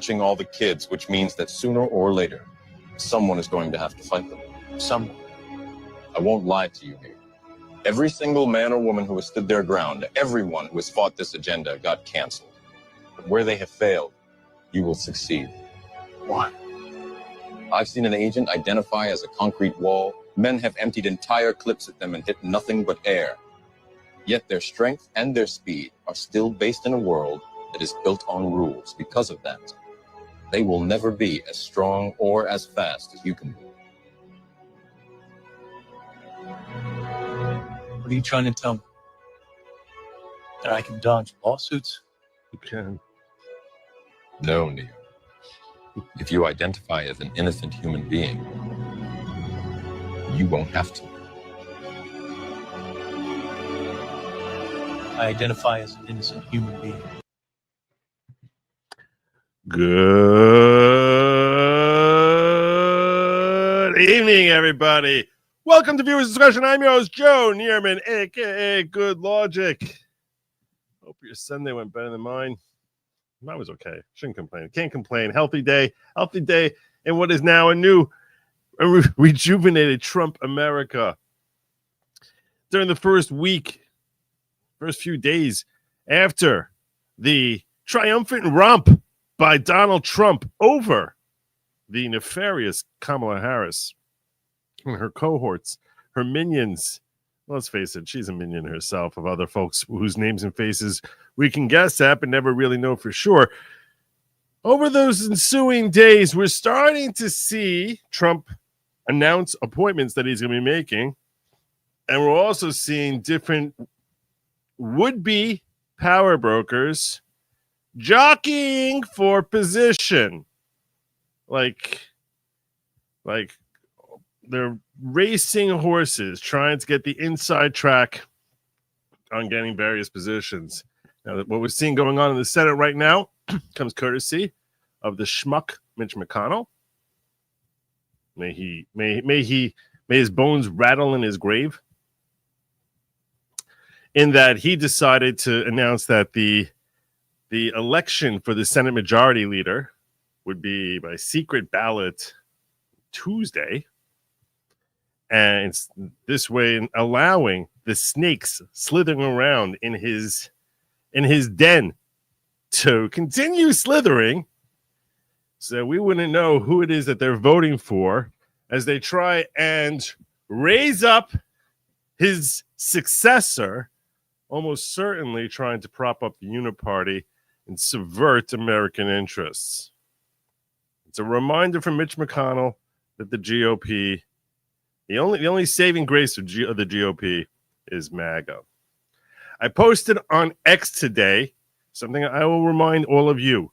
watching all the kids, which means that sooner or later, someone is going to have to fight them. Someone. I won't lie to you here. Every single man or woman who has stood their ground, everyone who has fought this agenda got canceled. But where they have failed, you will succeed. Why? I've seen an agent identify as a concrete wall. Men have emptied entire clips at them and hit nothing but air. Yet their strength and their speed are still based in a world that is built on rules. Because of that, they will never be as strong or as fast as you can be. What are you trying to tell me? That I can dodge lawsuits? You can. No, Neo. If you identify as an innocent human being, you won't have to. I identify as an innocent human being. Good evening, everybody. Welcome to Viewers Discretion. I'm your host, Joe Neerman, a.k.a. Good Lawgic. Hope your Sunday went better than mine. Mine was okay. Shouldn't complain. Can't complain. Healthy day in what is now a rejuvenated Trump America. During the first few days after the triumphant romp by Donald Trump over the nefarious Kamala Harris and her cohorts, her minions. Let's face it, she's a minion herself of other folks whose names and faces we can guess at but never really know for sure. Over those ensuing days, we're starting to see Trump announce appointments that he's going to be making. And we're also seeing different would-be power brokers jockeying for position. Like they're racing horses, trying to get the inside track on getting various positions. Now, what we're seeing going on in the Senate right now comes courtesy of the schmuck Mitch McConnell. May his bones rattle in his grave. In that he decided to announce that the election for the Senate Majority Leader would be by secret ballot Tuesday. And it's this way allowing the snakes slithering around in his den to continue slithering so we wouldn't know who it is that they're voting for as they try and raise up his successor, almost certainly trying to prop up the Uniparty and subvert American interests. It's a reminder from Mitch McConnell that the GOP, the only saving grace of the GOP is MAGA. I posted on X today something I will remind all of you.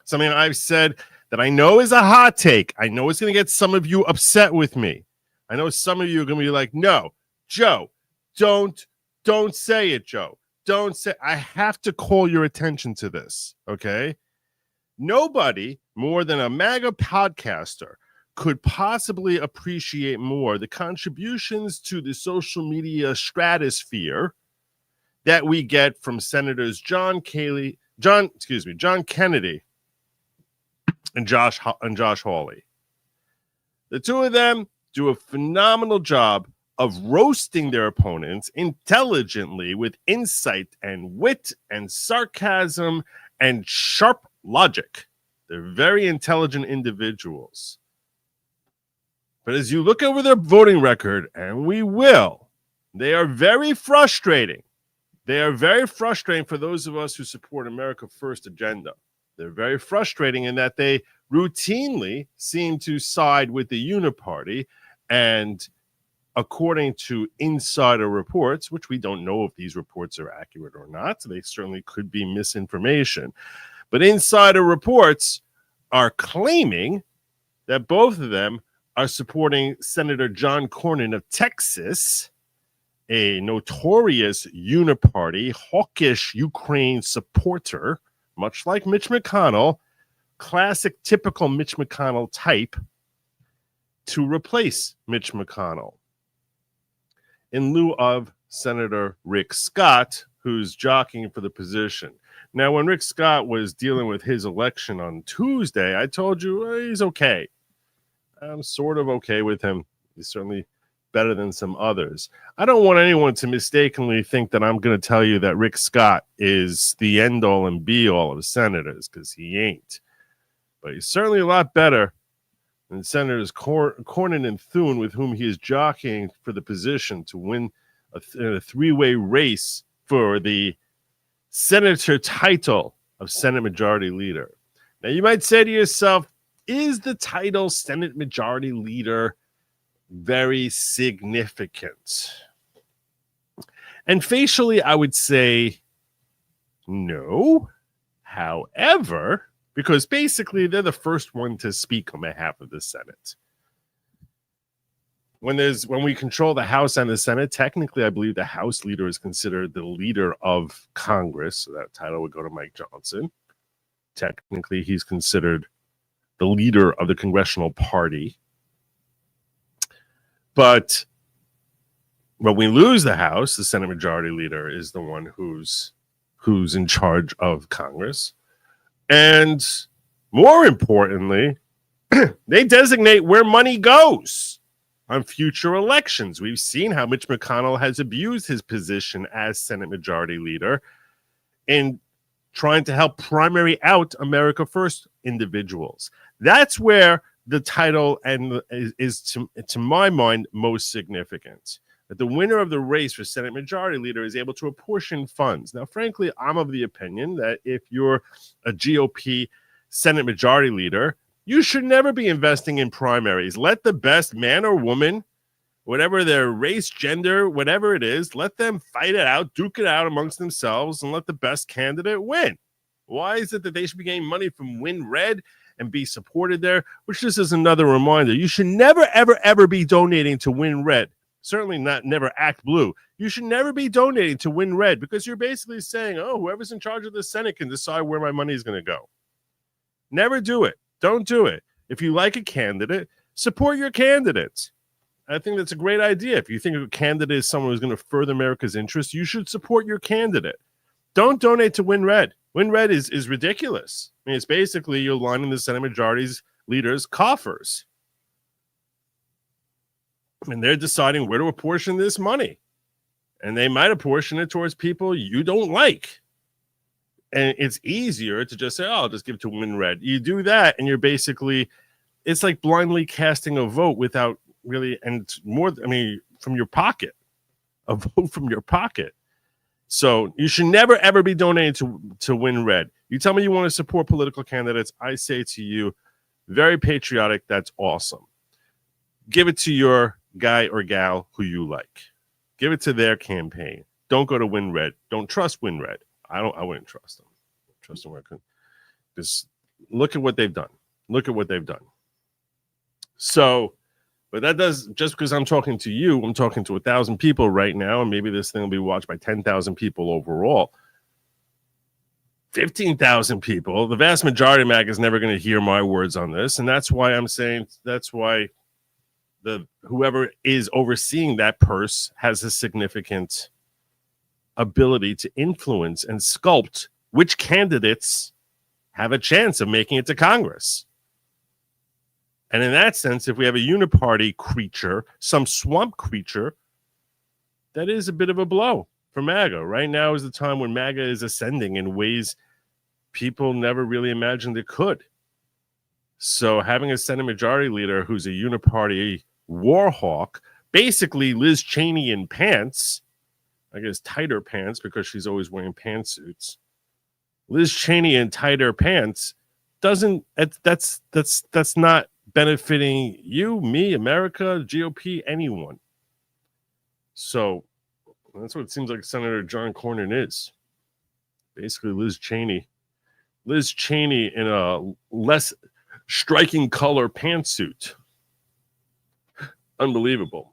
Something I've said that I know is a hot take. I know it's going to get some of you upset with me. I know some of you are going to be like, no, Joe, don't say it, Joe. Don't say. I have to call your attention to this, okay? Nobody more than a MAGA podcaster could possibly appreciate more the contributions to the social media stratosphere that we get from Senators John Kennedy and Josh Hawley. The two of them do a phenomenal job of roasting their opponents intelligently with insight and wit and sarcasm and sharp logic. They're very intelligent individuals. But as you look over their voting record, and we will, they are very frustrating. They are very frustrating for those of us who support America First agenda. They're very frustrating in that they routinely seem to side with the Uniparty, and according to insider reports, which we don't know if these reports are accurate or not, they certainly could be misinformation, but insider reports are claiming that both of them are supporting Senator John Cornyn of Texas, a notorious Uniparty, hawkish Ukraine supporter, much like Mitch McConnell, classic, typical Mitch McConnell type, to replace Mitch McConnell in lieu of Senator Rick Scott, who's jockeying for the position. Now, when Rick Scott was dealing with his election on Tuesday, I told you he's okay. I'm sort of okay with him. He's certainly better than some others. I don't want anyone to mistakenly think that I'm going to tell you that Rick Scott is the end-all and be-all of senators, because he ain't. But he's certainly a lot better than Senators Cornyn and Thune, with whom he is jockeying for the position to win a three-way race for the senator title of Senate Majority Leader. Now, you might say to yourself, is the title Senate Majority Leader very significant? And facially, I would say no. However, because basically they're the first one to speak on behalf of the Senate. When we control the House and the Senate, technically, I believe the House leader is considered the leader of Congress. So that title would go to Mike Johnson. Technically, he's considered the leader of the congressional party. But when we lose the House, the Senate Majority Leader is the one who's in charge of Congress. And more importantly, they designate where money goes on future elections. We've seen how Mitch McConnell has abused his position as Senate Majority Leader in trying to help primary out America First individuals. That's where the title is to my mind most significant. That the winner of the race for Senate Majority Leader is able to apportion funds. Now, frankly, I'm of the opinion that if you're a GOP Senate Majority Leader, you should never be investing in primaries. Let the best man or woman, whatever their race, gender, whatever it is, let them fight it out, duke it out amongst themselves, and let the best candidate win. Why is it that they should be getting money from Win Red and be supported there? Which just is another reminder. You should never, ever, ever be donating to Win Red. Certainly never Act Blue. You should never be donating to Win Red, because you're basically saying, oh, whoever's in charge of the Senate can decide where my money is going to go. Never do it. Don't do it. If you like a candidate, support your candidates. I think that's a great idea. If you think a candidate is someone who's going to further America's interests, you should support your candidate. Don't donate to Win Red. Win Red is ridiculous. I mean, it's basically you're lining the Senate Majority's leaders' coffers. And they're deciding where to apportion this money. And they might apportion it towards people you don't like. And it's easier to just say, oh, I'll just give it to Win Red. You do that, and you're basically, it's like blindly casting a vote without really, and more, I mean, from your pocket, a vote from your pocket. So you should never, ever be donating to Win Red. You tell me you want to support political candidates, I say to you, very patriotic, that's awesome. Give it to your guy or gal who you like. Give it to their campaign. Don't go to Win Red. Don't trust Win Red. I wouldn't trust them. Trust them where I could. Just look at what they've done. Look at what they've done. So, but that does, just because I'm talking to you, I'm talking to 1,000 people right now, and maybe this thing will be watched by 10,000 people overall. 15,000 people. The vast majority of MAG is never going to hear my words on this, and that's why I'm saying, that's why whoever is overseeing that purse has a significant ability to influence and sculpt which candidates have a chance of making it to Congress. And in that sense, if we have a uniparty creature, some swamp creature, that is a bit of a blow for MAGA. Right now is the time when MAGA is ascending in ways people never really imagined it could. So having a Senate Majority Leader who's a uniparty war hawk, basically Liz Cheney in pants, I guess tighter pants because she's always wearing pantsuits. Liz Cheney in tighter pants that's not benefiting you, me, America, GOP, anyone. So that's what it seems like Senator John Cornyn is. Basically Liz Cheney in a less striking color pantsuit. Unbelievable.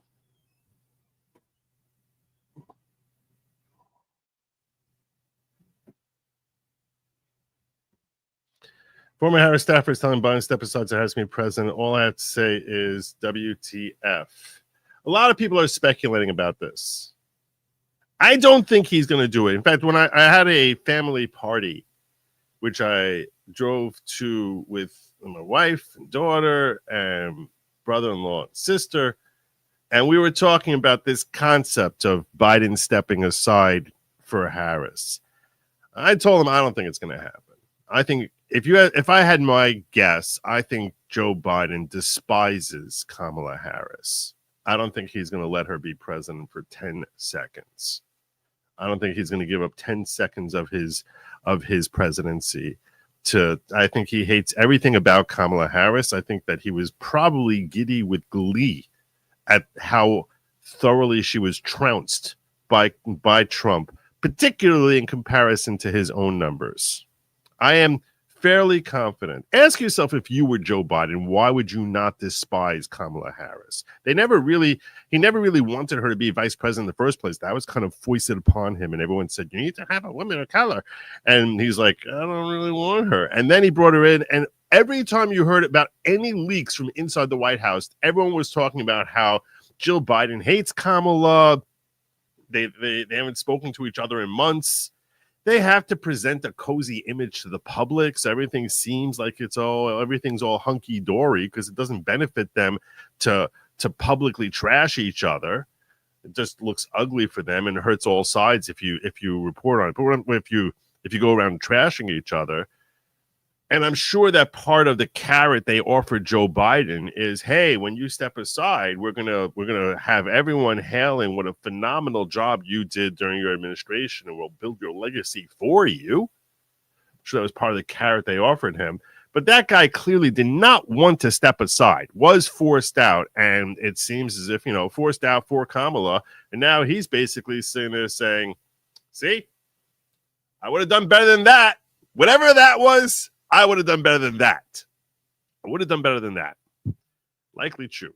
Former Harris staffer is telling Biden step aside to ask me president. All I have to say is WTF. A lot of people are speculating about this. I don't think he's going to do it. In fact, when I had a family party which I drove to with my wife and daughter and brother-in-law and sister. And we were talking about this concept of Biden stepping aside for Harris. I told him I don't think it's going to happen. I think if I had my guess, I think Joe Biden despises Kamala Harris. I don't think he's going to let her be president for 10 seconds. I don't think he's going to give up 10 seconds of his presidency to. I think he hates everything about Kamala Harris. I think that he was probably giddy with glee at how thoroughly she was trounced by Trump, particularly in comparison to his own numbers. I am fairly confident. Ask yourself, if you were Joe Biden, why would you not despise Kamala Harris? He never really wanted her to be vice president in the first place. That was kind of foisted upon him, and everyone said, you need to have a woman of color. And he's like, I don't really want her. And then he brought her in, and every time you heard about any leaks from inside the White House, everyone was talking about how Jill Biden hates Kamala. They haven't spoken to each other in months. They have to present a cozy image to the public, so everything seems like everything's all hunky dory, because it doesn't benefit them to publicly trash each other. It just looks ugly for them, and it hurts all sides if you report on it. But if you go around trashing each other. And I'm sure that part of the carrot they offered Joe Biden is, hey, when you step aside, we're gonna have everyone hailing what a phenomenal job you did during your administration, and we'll build your legacy for you. I'm sure that was part of the carrot they offered him. But that guy clearly did not want to step aside, was forced out, and it seems as if, forced out for Kamala. And now he's basically sitting there saying, see, I would have done better than that. Whatever that was, I would have done better than that. I would have done better than that. Likely true.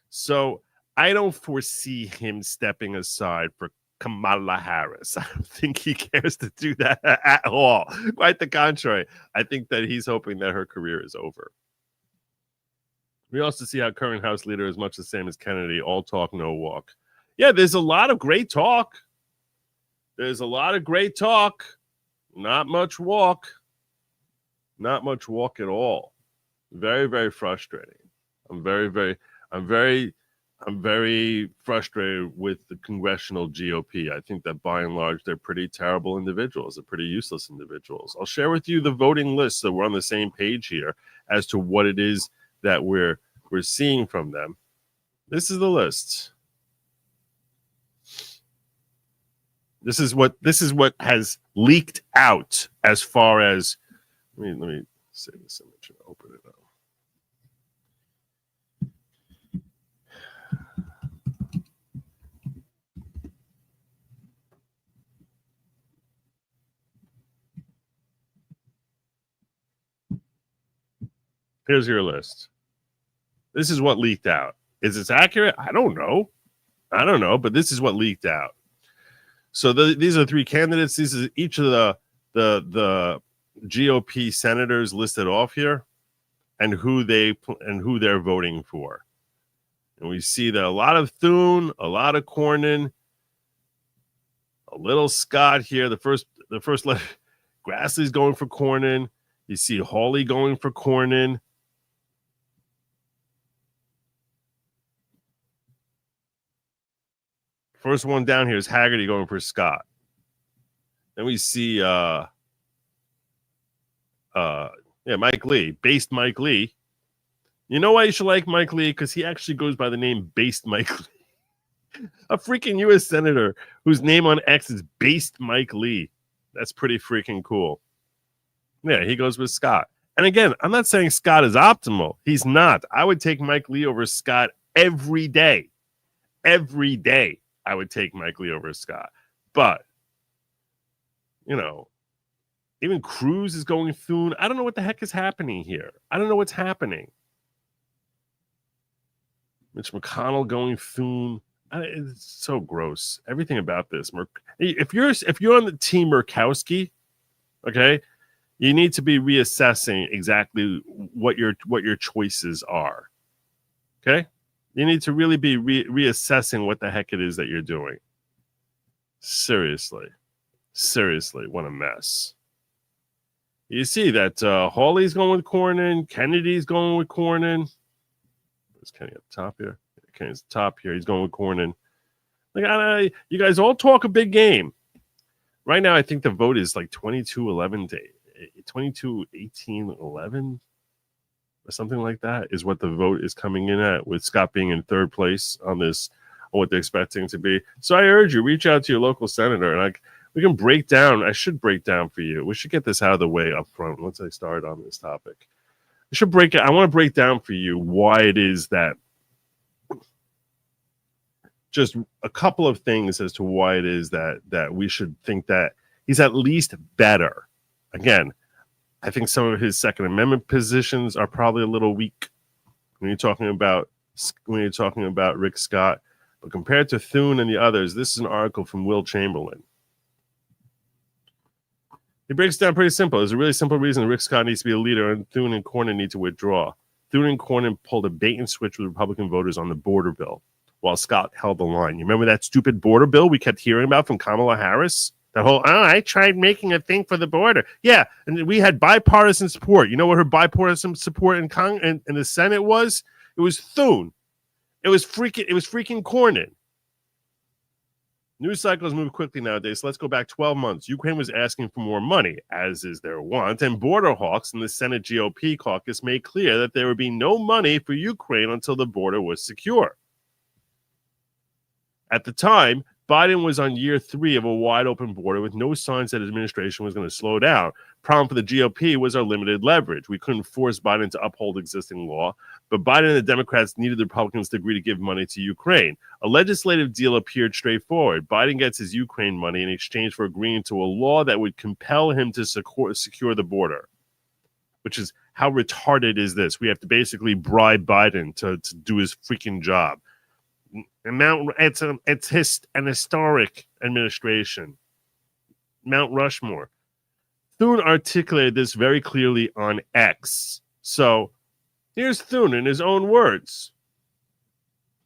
So I don't foresee him stepping aside for Kamala Harris. I don't think he cares to do that at all. Quite the contrary. I think that he's hoping that her career is over. We also see how current House leader is much the same as Kennedy. All talk, no walk. Yeah, there's a lot of great talk. There's a lot of great talk. Not much walk. Not much walk at all. Very, very frustrating. I'm very frustrated with the congressional GOP. I think that by and large, they're pretty terrible individuals. They're pretty useless individuals. I'll share with you the voting list so we're on the same page here as to what it is that we're seeing from them. This is the list. This is what has leaked out as far as. Let me save this image and open it up. Here's your list. This is what leaked out. Is this accurate? I don't know, but this is what leaked out. So these are three candidates. These is each of the GOP senators listed off here, and who they're voting for. And we see that a lot of Thune, a lot of Cornyn, a little Scott here. The first letter, Grassley's going for Cornyn. You see Hawley going for Cornyn. First one down here is Haggerty going for Scott. Then we see Mike Lee, based Mike Lee. You know why you should like Mike Lee? Because he actually goes by the name Based Mike Lee. A freaking U.S. senator whose name on X is Based Mike Lee. That's pretty freaking cool. Yeah, he goes with Scott. And again, I'm not saying Scott is optimal. He's not. I would take Mike Lee over Scott every day. Every day, I would take Mike Lee over Scott. But, even Cruz is going Thune. I don't know what the heck is happening here. I don't know what's happening. Mitch McConnell going Thune. It's so gross. Everything about this. If you're on the team Murkowski, okay, you need to be reassessing exactly what your choices are. Okay, you need to really be reassessing what the heck it is that you're doing. Seriously, what a mess. You see that Hawley's going with Cornyn, Kennedy's going with Cornyn. Is Kenny at the top here? Kenny's at the top here. He's going with Cornyn. Like, you guys all talk a big game. Right now, I think the vote is like 22-11 to 22-18-11 or something like that is what the vote is coming in at, with Scott being in third place on this, on what they're expecting to be. So I urge you, reach out to your local senator, and we can break down. I should break down for you. We should get this out of the way up front once I start on this topic. I want to break down for you why it is that, just a couple of things as to why it is that we should think that he's at least better. Again, I think some of his Second Amendment positions are probably a little weak when you're talking about Rick Scott. But compared to Thune and the others, this is an article from Will Chamberlain. He breaks it down pretty simple. There's a really simple reason Rick Scott needs to be a leader, and Thune and Cornyn need to withdraw. Thune and Cornyn pulled a bait and switch with Republican voters on the border bill, while Scott held the line. You remember that stupid border bill we kept hearing about from Kamala Harris? That whole, I tried making a thing for the border. Yeah, and we had bipartisan support. You know what her bipartisan support in the Senate was? It was Thune. It was freaking Cornyn. News cycles move quickly nowadays, so let's go back 12 months. Ukraine was asking for more money, as is their want, and border hawks in the Senate GOP caucus made clear that there would be no money for Ukraine until the border was secure. At the time, Biden was on year 3 of a wide-open border with no signs that his administration was going to slow down. Problem for the GOP was our limited leverage. We couldn't force Biden to uphold existing law, but Biden and the Democrats needed the Republicans to agree to give money to Ukraine. A legislative deal appeared straightforward. Biden gets his Ukraine money in exchange for agreeing to a law that would compel him to secure the border, which is how retarded is this? We have to basically bribe Biden to do his freaking job. It's an historic administration. Mount Rushmore. Thune articulated this very clearly on X. So here's Thune in his own words,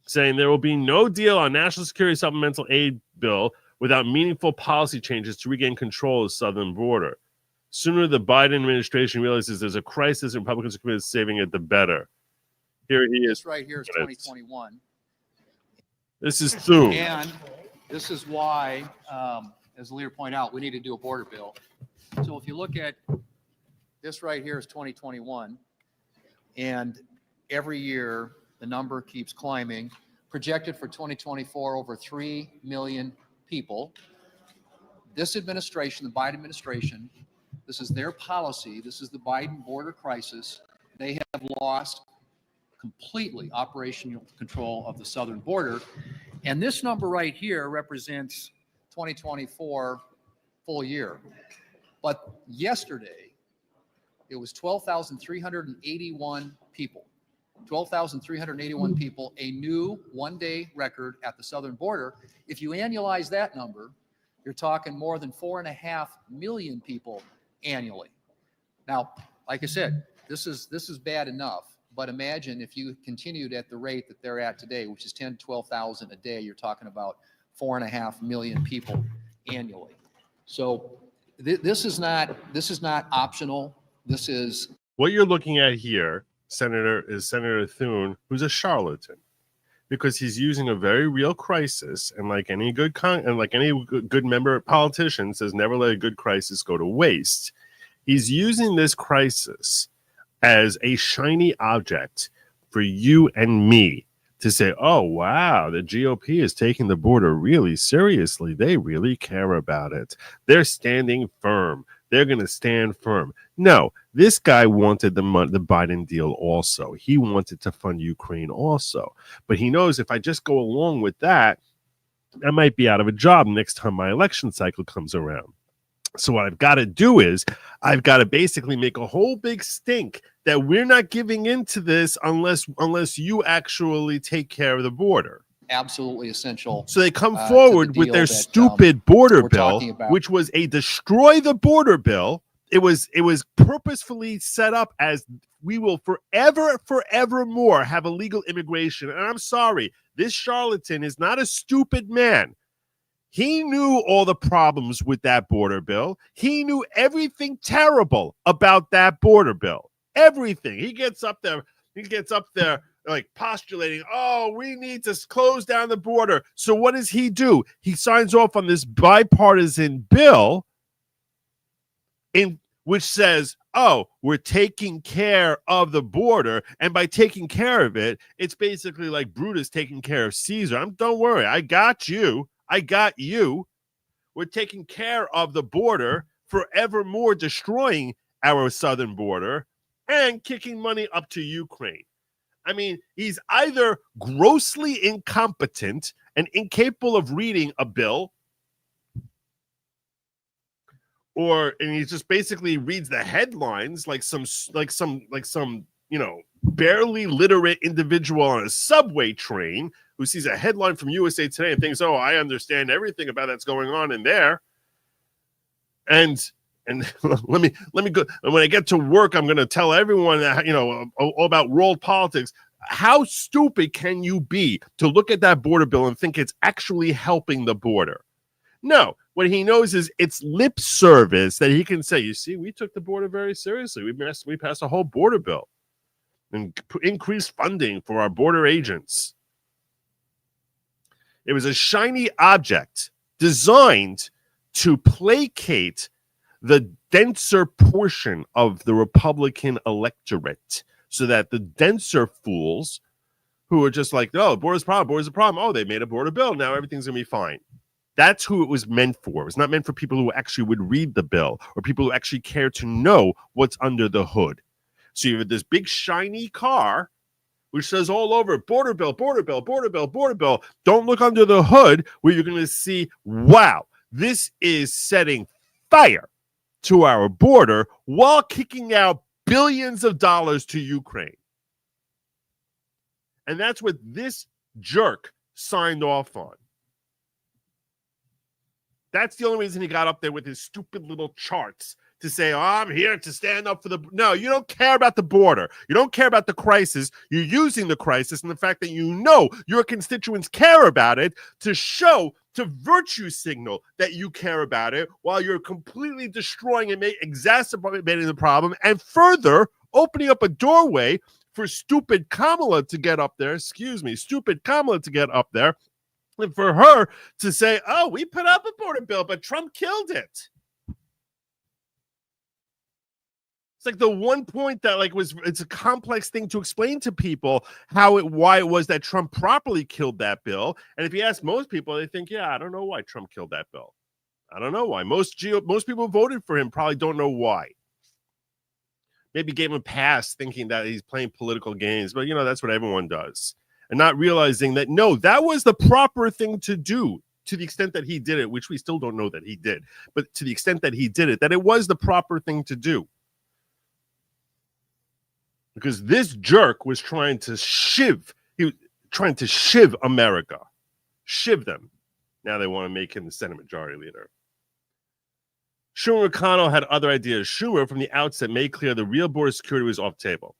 saying there will be no deal on national security supplemental aid bill without meaningful policy changes to regain control of the southern border. Sooner the Biden administration realizes there's a crisis and Republicans are committed to saving it, the better. Here he is. This right here is 2021. This is Thune. And this is why, as the leader pointed out, we need to do a border bill. So if you look at this right here is 2021, and every year the number keeps climbing. Projected for 2024, over 3 million people. This administration, the Biden administration, this is their policy. This is the Biden border crisis. They have lost completely operational control of the southern border. And this number right here represents 2024 full year. But yesterday, it was 12,381 people. 12,381 people, a new one-day record at the southern border. If you annualize that number, you're talking more than 4.5 million people annually. Now, like I said, this is bad enough. But imagine if you continued at the rate that they're at today, which is 10, 12,000 a day, you're talking about 4.5 million people annually. So this is not optional. This is what you're looking at here, Senator Thune, who's a charlatan, because he's using a very real crisis, and like any good good member politician says, never let a good crisis go to waste. He's using this crisis as a shiny object for you and me to say, oh, wow, the GOP is taking the border really seriously. They really care about it. They're standing firm. They're going to stand firm. No, this guy wanted the Biden deal also. He wanted to fund Ukraine also. But he knows if I just go along with that, I might be out of a job next time my election cycle comes around. So what I've got to do is I've got to basically make a whole big stink that we're not giving into this unless you actually take care of the border. Absolutely essential. So they come forward with their stupid border bill, which was a destroy the border bill. It was purposefully set up as we will forevermore have illegal immigration. And I'm sorry, this charlatan is not a stupid man. He knew all the problems with that border bill. He knew everything terrible about that border bill. Everything. He gets up there like postulating, oh, we need to close down the border. So what does he do? He signs off on this bipartisan bill in which says, oh, we're taking care of the border. And by taking care of it, it's basically like Brutus taking care of Caesar. Don't worry, I got you. I got you. We're taking care of the border, forevermore destroying our southern border and kicking money up to Ukraine. I mean, he's either grossly incompetent and incapable of reading a bill, and he just basically reads the headlines like some barely literate individual on a subway train who sees a headline from USA Today and thinks, oh, I understand everything about that's going on in there. And let me go. And when I get to work, I'm going to tell everyone that, all about world politics. How stupid can you be to look at that border bill and think it's actually helping the border? No, what he knows is it's lip service that he can say, you see, we took the border very seriously. We passed a whole border bill and increased funding for our border agents. It was a shiny object designed to placate the denser portion of the Republican electorate so that the denser fools who are just like, oh, border's a problem. Oh, they made a border bill. Now everything's going to be fine. That's who it was meant for. It was not meant for people who actually would read the bill or people who actually care to know what's under the hood. So you have this big shiny car which says all over border bill, border bill, border bill, border bill. Don't look under the hood where you're going to see, wow, this is setting fire to our border while kicking out billions of dollars to Ukraine. And that's what this jerk signed off on. That's the only reason he got up there with his stupid little charts to say, oh, I'm here to stand up for the... No, you don't care about the border. You don't care about the crisis. You're using the crisis and the fact that you know your constituents care about it to virtue signal that you care about it while you're completely destroying and exacerbating the problem and further opening up a doorway for stupid Kamala to get up there. And for her to say, oh, we put up a border bill, but Trump killed it. It's like the one point that it's a complex thing to explain to people why it was that Trump properly killed that bill. And if you ask most people, they think, yeah, I don't know why Trump killed that bill. I don't know why. Most people who voted for him probably don't know why. Maybe gave him a pass thinking that he's playing political games, but that's what everyone does. And not realizing that, no, that was the proper thing to do to the extent that he did it, which we still don't know that he did. But to the extent that he did it, that it was the proper thing to do. Because this jerk was trying to shiv America. Shiv them. Now they want to make him the Senate Majority Leader. Schumer McConnell had other ideas. Schumer, from the outset, made clear the real border security was off the table,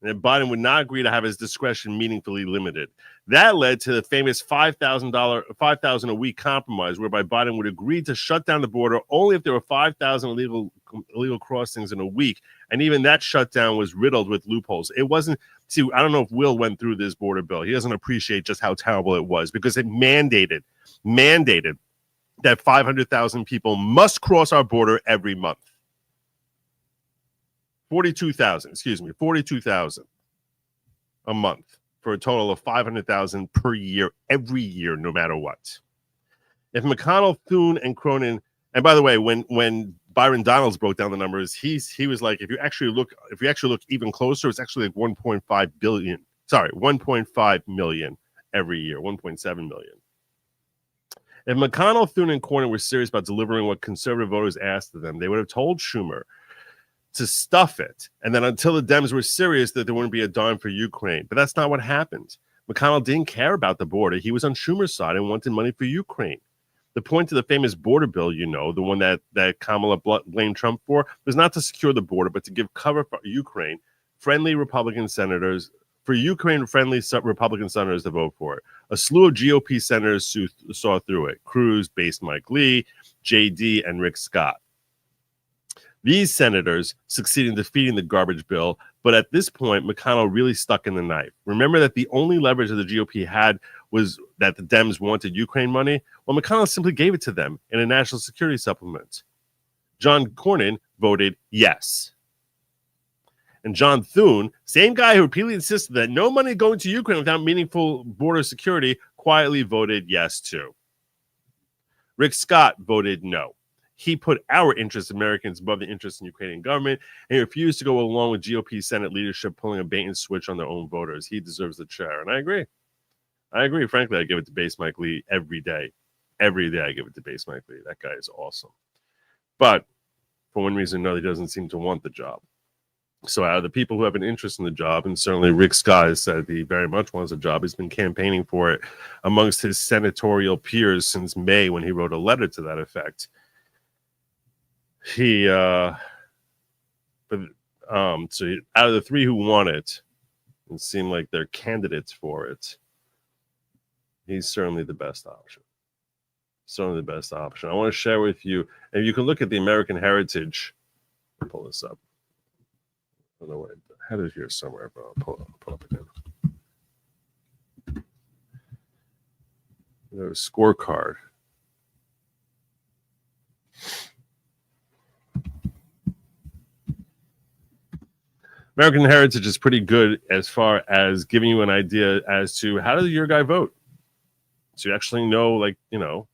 and that Biden would not agree to have his discretion meaningfully limited. That led to the famous $5,000 a week compromise, whereby Biden would agree to shut down the border only if there were 5,000 illegal crossings in a week, and even that shutdown was riddled with loopholes. It wasn't. See, I don't know if Will went through this border bill. He doesn't appreciate just how terrible it was because it mandated that 500,000 people must cross our border every month. 42,000 a month for a total of 500,000 per year, every year, no matter what. If McConnell, Thune, and Cronin, and by the way, when Byron Donalds broke down the numbers, he was like, if you actually look even closer, it's actually like 1.5 million every year, 1.7 million. If McConnell, Thune, and Cornyn were serious about delivering what conservative voters asked of them, they would have told Schumer to stuff it, and then until the Dems were serious, that there wouldn't be a dime for Ukraine. But that's not what happened. McConnell didn't care about the border. He was on Schumer's side and wanted money for Ukraine. The point of the famous border bill, the one that Kamala blamed Trump for, was not to secure the border, but to give cover for Ukraine. Friendly Republican senators for Ukraine-friendly Republican senators to vote for it. A slew of GOP senators saw through it. Cruz, based Mike Lee, JD, and Rick Scott. These senators succeeded in defeating the garbage bill, but at this point, McConnell really stuck in the knife. Remember that the only leverage that the GOP had was that the Dems wanted Ukraine money? Well, McConnell simply gave it to them in a national security supplement. John Cornyn voted yes. And John Thune, same guy who repeatedly insisted that no money going to Ukraine without meaningful border security, quietly voted yes too. Rick Scott voted no. He put our interests, Americans, above the interests in the Ukrainian government, and he refused to go along with GOP Senate leadership pulling a bait and switch on their own voters. He deserves the chair, and I agree. Frankly, I give it to base Mike Lee every day. Every day I give it to base Mike Lee. That guy is awesome. But for one reason or another, he doesn't seem to want the job. So out of the people who have an interest in the job, and certainly Rick Scott has said he very much wants a job, he's been campaigning for it amongst his senatorial peers since May when he wrote a letter to that effect. So out of the three who want it, it seemed like they're candidates for it. He's certainly the best option. Certainly the best option. I want to share with you, and you can look at the American Heritage. I'll pull this up. I don't know where I had it here somewhere, but I'll pull up again. There's a scorecard. American Heritage is pretty good as far as giving you an idea as to how does your guy vote. So you actually know, like, you know,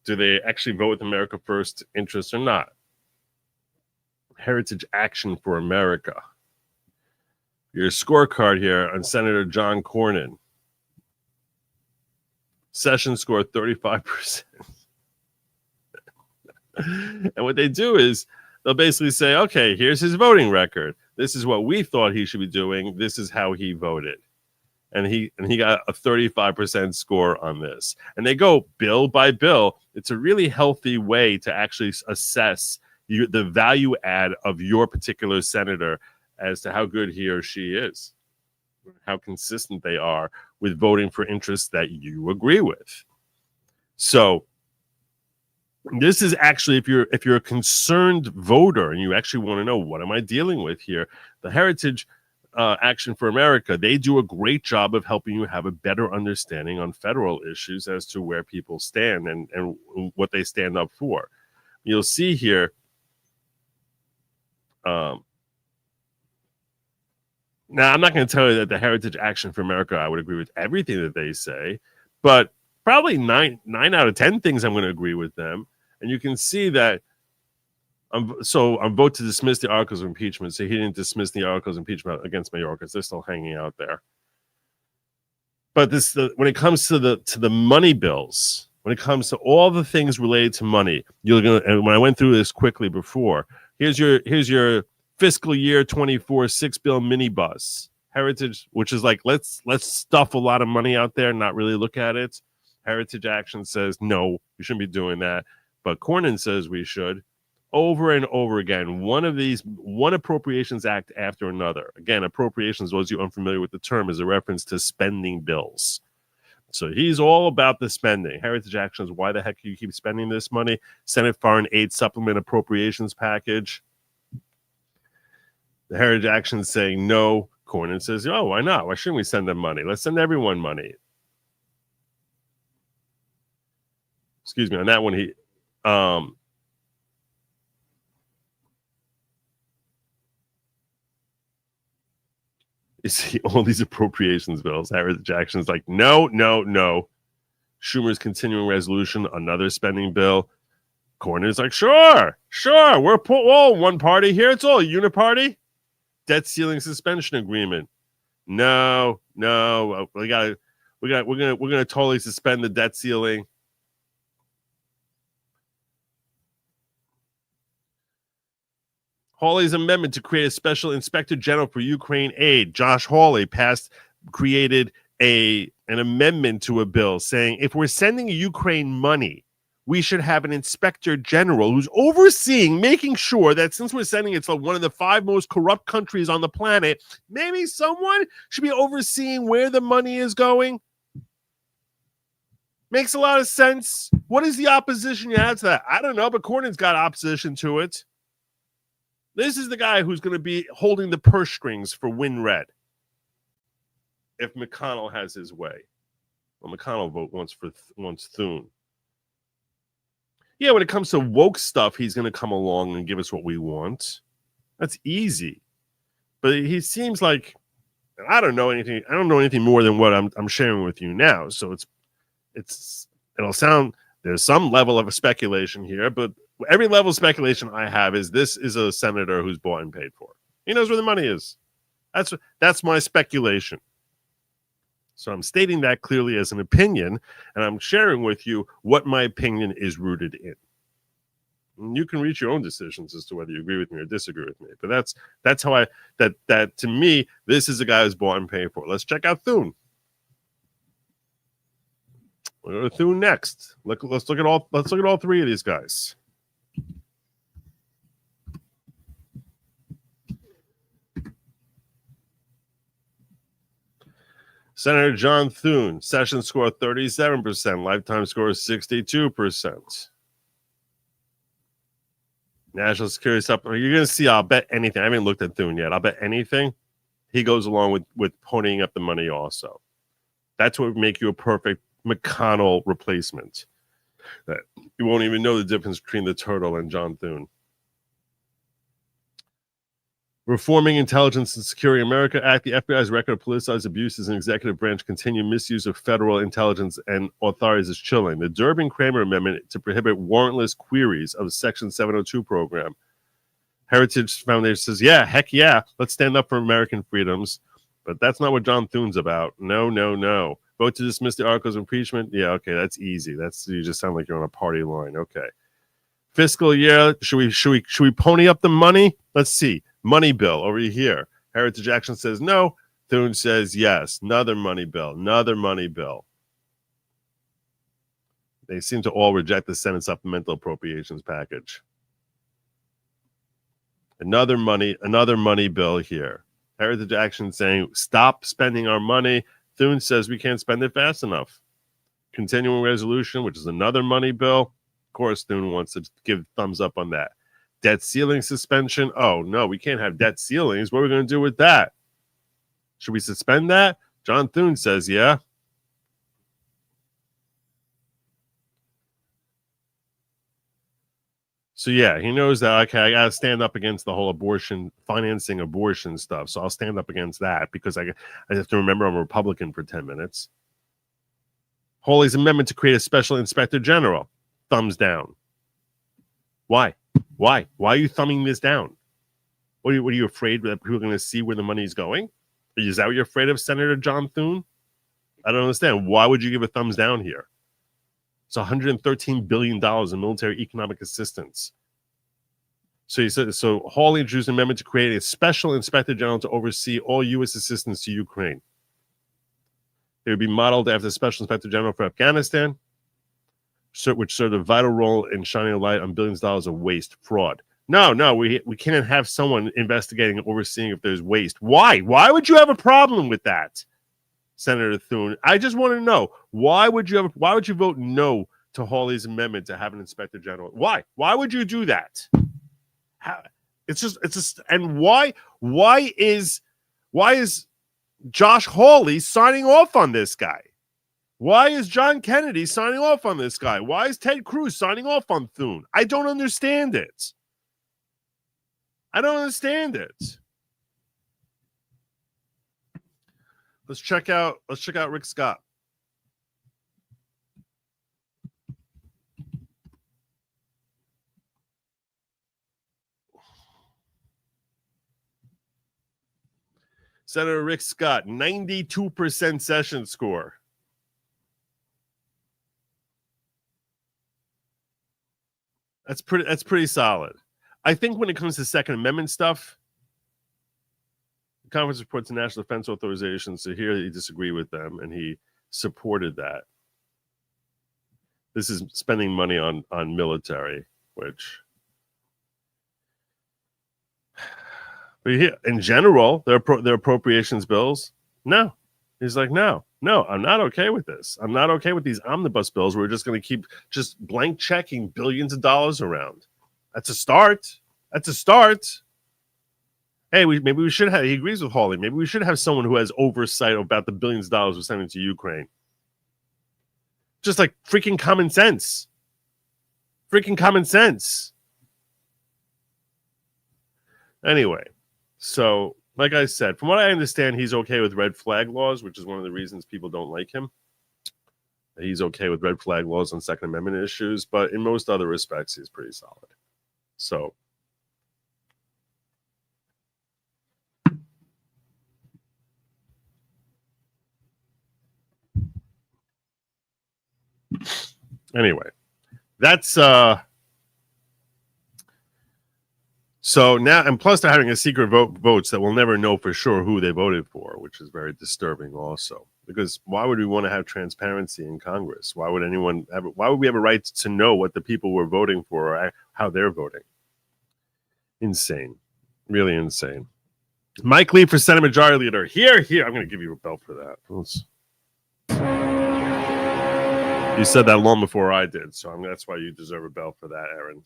do they actually vote with America First interests or not? Heritage Action for America. Your scorecard here on Senator John Cornyn. Sessions scored 35%. And what they do is they'll basically say, okay, here's his voting record. This is what we thought he should be doing. This is how he voted. And he got a 35% score on this. And they go bill by bill. It's a really healthy way to actually assess the value add of your particular senator as to how good he or she is, how consistent they are with voting for interests that you agree with. So this is actually, if you're a concerned voter and you actually want to know what am I dealing with here, the Heritage Action for America, they do a great job of helping you have a better understanding on federal issues as to where people stand and what they stand up for. You'll see here. Now, I'm not going to tell you that the Heritage Action for America, I would agree with everything that they say, but probably nine out of 10 things I'm going to agree with them. And you can see that I'm vote to dismiss the articles of impeachment. So he didn't dismiss the articles of impeachment against Mayorkas. They're still hanging out there. But when it comes to the money bills, when it comes to all the things related to money, and when I went through this quickly before, here's your fiscal year 24 6-bill minibus. Heritage, which is like, let's stuff a lot of money out there and not really look at it. Heritage Action says, no, we shouldn't be doing that. But Cornyn says we should. Over and over again, one Appropriations Act after another. Again, appropriations, those of you unfamiliar with the term, is a reference to spending bills. So he's all about the spending. Heritage Action is why the heck you keep spending this money. Senate Foreign Aid Supplement Appropriations Package. The Heritage Action is saying no. Cornyn says, oh, why not? Why shouldn't we send them money? Let's send everyone money. Excuse me, on that one, you see all these appropriations bills. Heritage Action is like, no. Schumer's continuing resolution, another spending bill. Cornyn's like, sure. We're all one party here. It's all a uniparty. Debt ceiling suspension agreement. No. We're gonna totally suspend the debt ceiling. Hawley's amendment to create a special inspector general for Ukraine aid. Josh Hawley created an amendment to a bill saying if we're sending Ukraine money, we should have an inspector general who's overseeing, making sure that since we're sending it to one of the 5 most corrupt countries on the planet, maybe someone should be overseeing where the money is going. Makes a lot of sense. What is the opposition you have to that? I don't know, but Cornyn's got opposition to it. This is the guy who's going to be holding the purse strings for WinRed if McConnell has his way. Well, McConnell vote wants Thune. Yeah, when it comes to woke stuff, he's going to come along and give us what we want. That's easy. But he seems like I don't know anything. I don't know anything more than what I'm sharing with you now. So it'll sound there's some level of a speculation here, but every level of speculation I have is this is a senator who's bought and paid for. He knows where the money is. That's my speculation. So I'm stating that clearly as an opinion, and I'm sharing with you what my opinion is rooted in. And you can reach your own decisions as to whether you agree with me or disagree with me. But that's how that to me, this is a guy who's bought and paid for. Let's check out Thune. We'll go to Thune next. Let's look at all 3 of these guys. Senator John Thune, session score 37%, lifetime score 62%. National security supplement. You're going to see, I'll bet anything. I haven't looked at Thune yet. I'll bet anything. He goes along with ponying up the money also. That's what would make you a perfect McConnell replacement. You won't even know the difference between the turtle and John Thune. Reforming Intelligence and Security America Act, the FBI's record of politicized abuses in executive branch continued misuse of federal intelligence and authorities is chilling. The Durbin-Kramer Amendment to prohibit warrantless queries of the Section 702 program. Heritage Foundation says, yeah, heck yeah, let's stand up for American freedoms. But that's not what John Thune's about. No. Vote to dismiss the articles of impeachment. Yeah, okay, that's easy. You just sound like you're on a party line. Okay. Fiscal year, should we pony up the money? Let's see. Money bill over here. Heritage Action says no. Thune says yes. Another money bill. They seem to all reject the Senate supplemental appropriations package. Another money bill here. Heritage Action saying stop spending our money. Thune says we can't spend it fast enough. Continuing resolution, which is another money bill. Of course, Thune wants to give thumbs up on that. Debt ceiling suspension. Oh, no, we can't have debt ceilings. What are we going to do with that? Should we suspend that? John Thune says, yeah. So, yeah, he knows that, okay, I got to stand up against the whole financing abortion stuff. So I'll stand up against that because I have to remember I'm a Republican for 10 minutes. Hawley's amendment to create a special inspector general. Thumbs down. Why? Why are you thumbing this down? What are you afraid that people are going to see where the money is going? Is that what you're afraid of, Senator John Thune? I don't understand. Why would you give a thumbs down here? It's $113 billion in military economic assistance. So he said, Hawley introduced an amendment to create a special inspector general to oversee all U.S. assistance to Ukraine. It would be modeled after the special inspector general for Afghanistan, which served a vital role in shining a light on billions of dollars of waste, fraud. No, we can't have someone investigating and overseeing if there's waste. Why? Why would you have a problem with that, Senator Thune? I just want to know why would you vote no to Hawley's amendment to have an inspector general? Why? Why would you do that? And why is Josh Hawley signing off on this guy? Why is John Kennedy signing off on this guy? Why is Ted Cruz signing off on Thune? I don't understand it. Let's check out Rick Scott. Senator Rick Scott, 92% session score. That's pretty solid. I think when it comes to Second Amendment stuff, the conference reports the National Defense Authorization. So here he disagreed with them and he supported that. This is spending money on military, which, but in general, their appropriations bills. No, he's like, no, I'm not okay with this. I'm not okay with these omnibus bills. We're just going to keep just blank checking billions of dollars around. That's a start. Hey, maybe we should have. He agrees with Hawley. Maybe we should have someone who has oversight about the billions of dollars we're sending to Ukraine. Just like freaking common sense. Anyway, so like I said, from what I understand, he's okay with red flag laws, which is one of the reasons people don't like him. He's okay with red flag laws on Second Amendment issues, but in most other respects, he's pretty solid. So, anyway, that's so now, and plus they're having a secret votes that we'll never know for sure who they voted for, which is very disturbing also. Because why would we want to have transparency in Congress? Why would we have a right to know what the people were voting for or how they're voting? Insane. Really insane. Mike Lee for Senate Majority Leader. Here. I'm going to give you a belt for that. You said that long before I did, so that's why you deserve a belt for that, Aaron.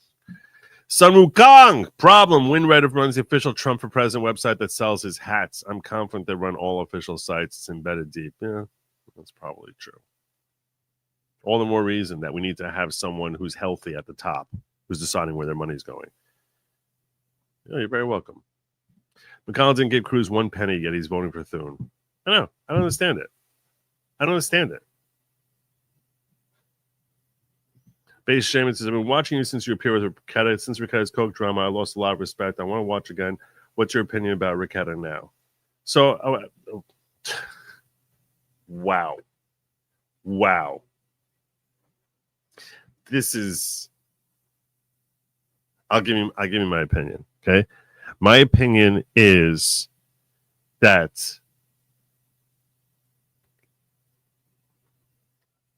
Sun Wukong, problem. WinRed runs the official Trump for President website that sells his hats. I'm confident they run all official sites. It's embedded deep. Yeah, that's probably true. All the more reason that we need to have someone who's healthy at the top, who's deciding where their money's going. Yeah, you're very welcome. McConnell didn't give Cruz one penny, yet he's voting for Thune. I know. I don't understand it. Base Shaman says, I've been watching you since you appeared with Riquetta. Since Riquetta's Coke drama, I lost a lot of respect. I want to watch again. What's your opinion about Riquetta now? So, wow. This is. I'll give you my opinion. Okay, my opinion is that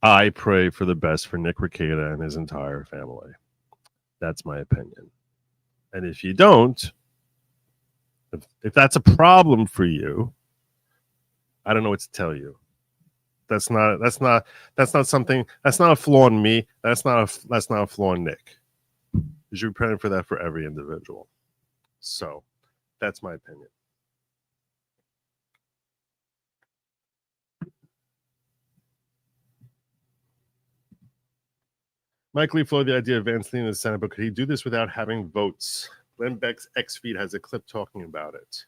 I pray for the best for Nick Riquetta and his entire family. That's my opinion. And if you don't, if that's a problem for you, I don't know what to tell you. That's not something. That's not a flaw in me. That's not a flaw in Nick. You should be praying for that for every individual. So, that's my opinion. Mike Lee floated the idea of Vance leading the Senate, but could he do this without having votes? Glenn Beck's X-Feed has a clip talking about it.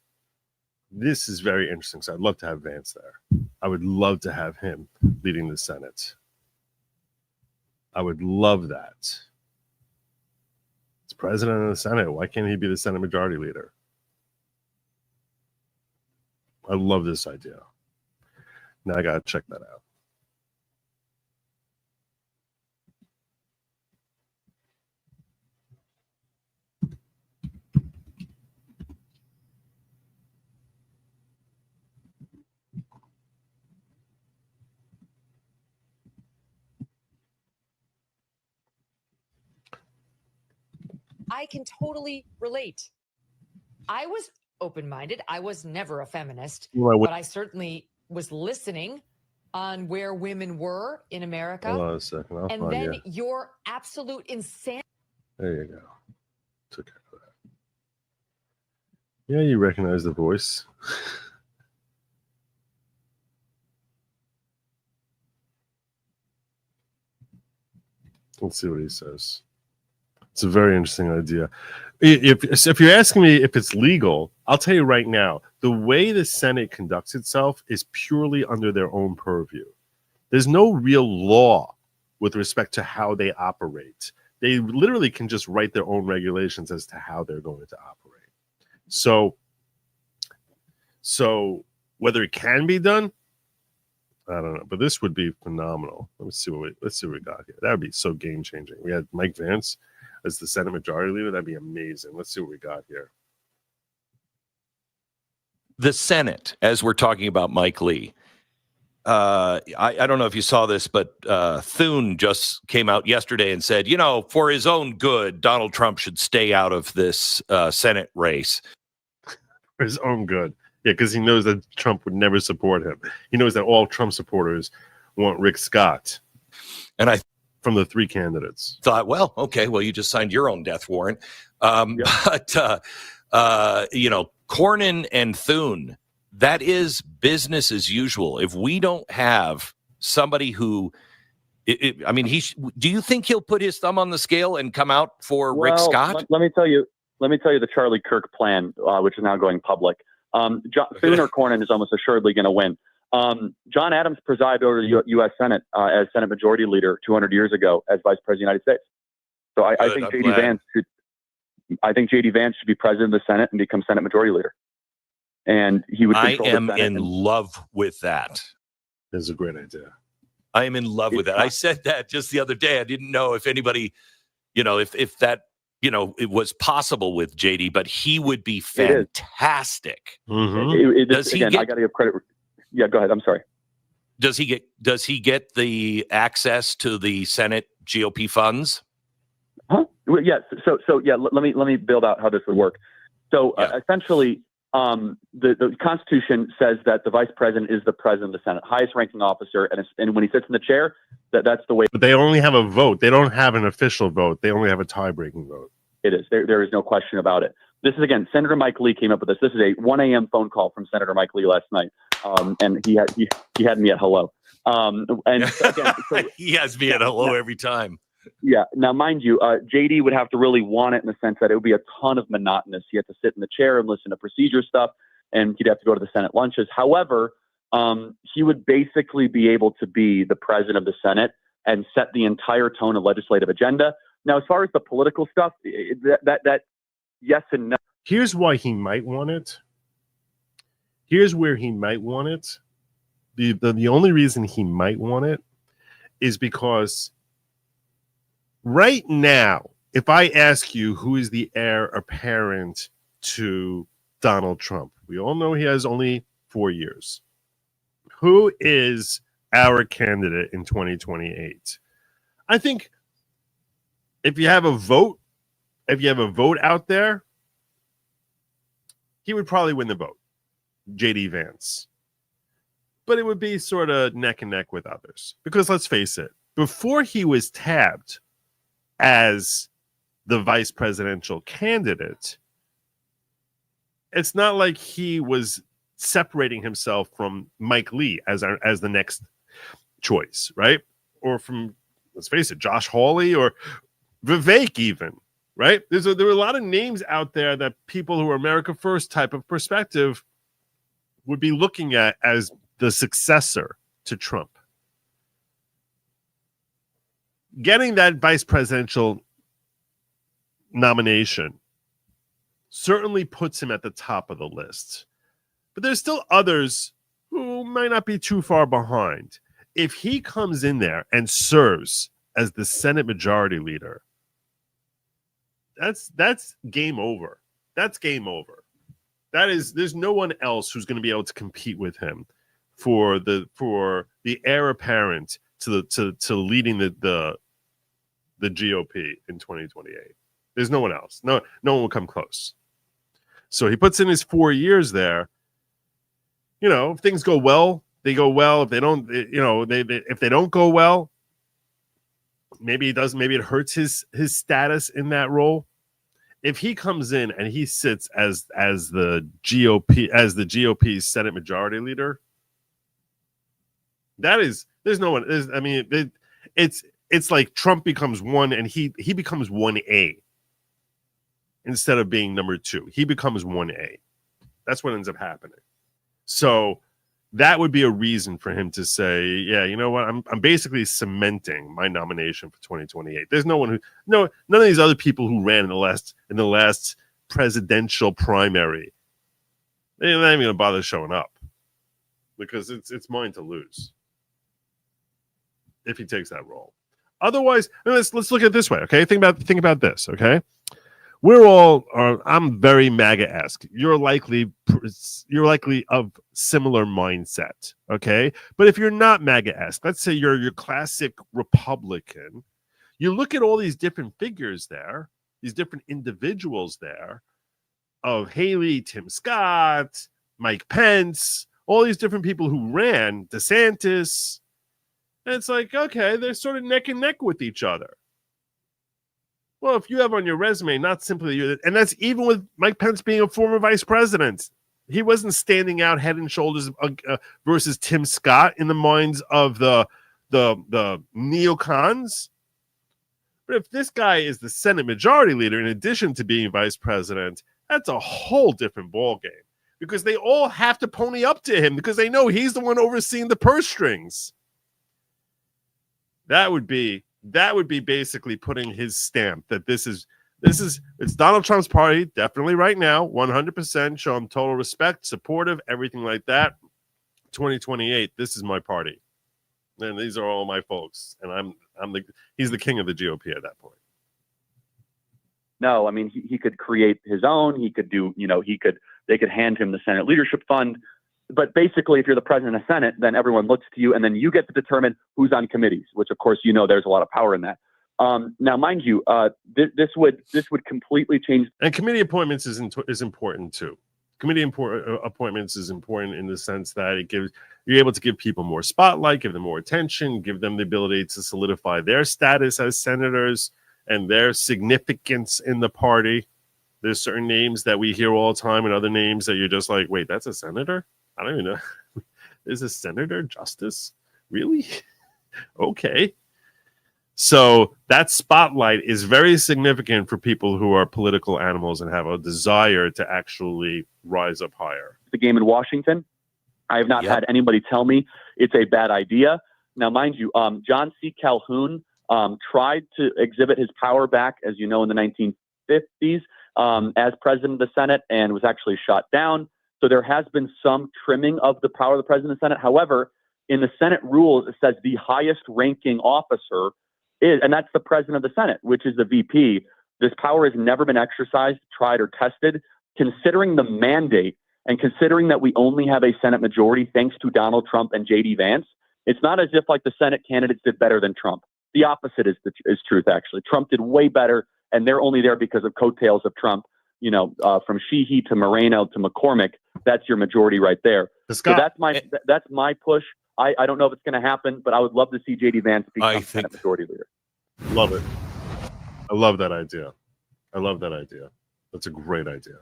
This is very interesting, so I'd love to have Vance there. I would love to have him leading the Senate. I would love that. It's president of the Senate. Why can't he be the Senate Majority Leader? I love this idea. Now I got to check that out. I can totally relate. I was open-minded. I was never a feminist, but I certainly was listening on where women were in America. Hold on a second. And then your absolute insanity. There you go. Took care of that. Yeah, you recognize the voice. Let's see what he says. It's a very interesting idea. If you're asking me if it's legal, I'll tell you right now, the way the Senate conducts itself is purely under their own purview. There's no real law with respect to how they operate. They literally can just write their own regulations as to how they're going to operate. So whether it can be done, I don't know, but this would be phenomenal. Let's see what we got here. That would be so game changing. We had Mike Vance as the Senate Majority Leader. That'd be amazing. Let's see what we got here. The Senate, as we're talking about Mike Lee, I don't know if you saw this, but Thune just came out yesterday and said, for his own good, Donald Trump should stay out of this Senate race. For his own good. Yeah, because he knows that Trump would never support him. He knows that all Trump supporters want Rick Scott. And I from the three candidates thought, well, okay, you just signed your own death warrant. But, Cornyn and Thune, that is business as usual. If we don't have somebody who, do you think he'll put his thumb on the scale and come out for Rick Scott? Let me tell you the Charlie Kirk plan, which is now going public. Thune or Cornyn is almost assuredly going to win. John Adams presided over the U.S. Senate as Senate Majority Leader 200 years ago as Vice President of the United States. So I think J.D. Vance should be President of the Senate and become Senate Majority Leader. And he would. I am in love with that. That's a great idea. I am in love with that. I said that just the other day. I didn't know if anybody, if that, it was possible with JD, but he would be fantastic. Mm-hmm. I got to give credit. Yeah, go ahead. I'm sorry. Does he get the access to the Senate GOP funds? Huh? Well, yeah. So let me build out how this would work. So essentially, the Constitution says that the Vice President is the President of the Senate, highest ranking officer, and when he sits in the chair, that's the way. But they only have a vote. They don't have an official vote. They only have a tie-breaking vote. It is. There is no question about it. This is, again, Senator Mike Lee came up with this. This is a 1 a.m. phone call from Senator Mike Lee last night, and he had me at hello. And again, he has me at hello every time. Yeah. Now, mind you, JD would have to really want it in the sense that it would be a ton of monotonous. He had to sit in the chair and listen to procedure stuff, and he'd have to go to the Senate lunches. However, he would basically be able to be the president of the Senate and set the entire tone of legislative agenda. Now, as far as the political stuff, that yes and no. Here's why he might want it. Here's where he might want it. The only reason he might want it is because right now, if I ask you who is the heir apparent to Donald Trump, we all know he has only 4 years. Who is our candidate in 2028? I think if you have a vote out there, he would probably win the vote, J.D. Vance. But it would be sort of neck and neck with others. Because let's face it, before he was tabbed as the vice presidential candidate, it's not like he was separating himself from Mike Lee as the next choice, right? Or from, let's face it, Josh Hawley or Vivek even, right? There were a lot of names out there that people who are America First type of perspective would be looking at as the successor to Trump. Getting that vice presidential nomination certainly puts him at the top of the list. But there's still others who might not be too far behind. If he comes in there and serves as the Senate Majority Leader, that's game over. That's game over. There's no one else who's going to be able to compete with him for the heir apparent to leading the GOP in 2028. There's no one else. No one will come close. So he puts in his 4 years there. If things go well, they go well. If they don't, if they don't go well, maybe it does. Maybe it hurts his status in that role. If he comes in and he sits as the GOP's Senate Majority Leader, there's no one. It's like Trump becomes one and he becomes 1A instead of being number 2. He becomes 1A. That's what ends up happening. So that would be a reason for him to say, yeah, you know what? I'm basically cementing my nomination for 2028. There's none of these other people who ran in the last presidential primary. They're not even going to bother showing up because it's mine to lose if he takes that role. Otherwise, let's look at it this way, okay? Think about this, okay? I'm very MAGA-esque. You're likely of similar mindset, okay? But if you're not MAGA-esque, let's say you're your classic Republican, you look at all these different figures there, these different individuals there, of Haley, Tim Scott, Mike Pence, all these different people who ran, DeSantis, and it's like, okay, they're sort of neck and neck with each other. Well, if you have on your resume, not simply, and that's even with Mike Pence being a former vice president, he wasn't standing out head and shoulders versus Tim Scott in the minds of the neocons. But if this guy is the Senate Majority Leader, in addition to being vice president, that's a whole different ballgame, because they all have to pony up to him because they know he's the one overseeing the purse strings. That would be basically putting his stamp that it's Donald Trump's party, definitely right now, 100%, show him total respect, supportive, everything like that. 2028, this is my party. And these are all my folks. And he's the king of the GOP at that point. No, I mean, he could create his own. He could do, they could hand him the Senate Leadership Fund. But basically, if you're the president of the Senate, then everyone looks to you, and then you get to determine who's on committees, which, of course, there's a lot of power in that. Now, mind you, this would completely change. And committee appointments is important too. Committee appointments is important in the sense that you're able to give people more spotlight, give them more attention, give them the ability to solidify their status as senators and their significance in the party. There's certain names that we hear all the time and other names that you're just like, wait, that's a senator? I don't even know. Is a senator justice? Really? Okay. So that spotlight is very significant for people who are political animals and have a desire to actually rise up higher. The game in Washington, I have not had anybody tell me it's a bad idea. Now, mind you, John C. Calhoun tried to exhibit his power back, as you know, in the 1950s as president of the Senate and was actually shot down. So there has been some trimming of the power of the president of the Senate. However, in the Senate rules, it says the highest ranking officer is, and that's the president of the Senate, which is the VP. This power has never been exercised, tried, or tested. Considering the mandate and considering that we only have a Senate majority thanks to Donald Trump and J.D. Vance, it's not as if like the Senate candidates did better than Trump. The opposite is truth, actually. Trump did way better, and they're only there because of coattails of Trump. From Sheehy to Moreno to McCormick, that's your majority right there. So that's my push. I don't know if it's going to happen, but I would love to see J.D. Vance become Senate Majority Leader. Love it. I love that idea. That's a great idea.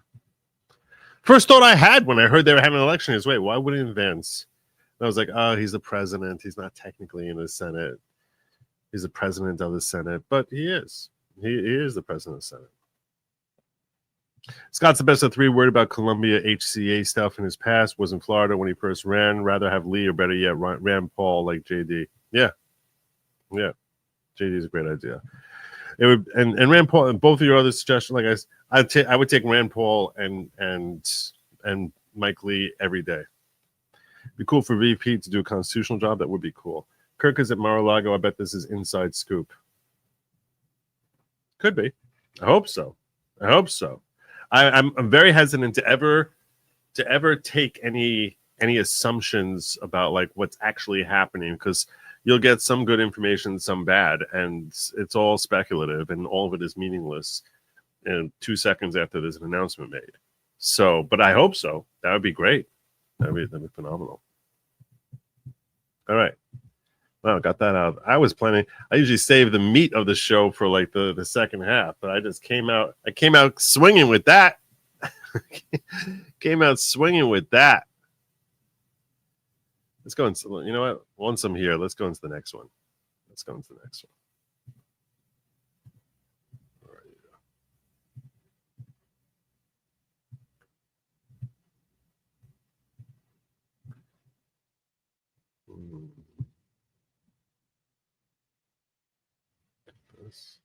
First thought I had when I heard they were having an election is, wait, why wouldn't Vance? And I was like, oh, he's the president. He's not technically in the Senate. He's the president of the Senate, but he is. He is the president of the Senate. Scott's the best of three. Worried about Columbia HCA stuff in his past. Was in Florida when he first ran. Rather have Lee, or better yet, Rand Paul like JD. Yeah. JD is a great idea. It would, and Rand Paul, and both of your other suggestions, like I would take Rand Paul and Mike Lee every day. Be cool for VP to do a constitutional job. That would be cool. Kirk is at Mar-a-Lago. I bet this is inside scoop. Could be. I hope so. I'm very hesitant to ever take any assumptions about like what's actually happening, because you'll get some good information, some bad, and it's all speculative and all of it is meaningless in 2 seconds after there's an announcement made. So, but I hope so. That would be great. That'd be phenomenal. All right. Well, got that out. I usually save the meat of the show for like the second half, but I came out swinging with that. Let's go into, you know what? Once I'm here, let's go into the next one. All right. This.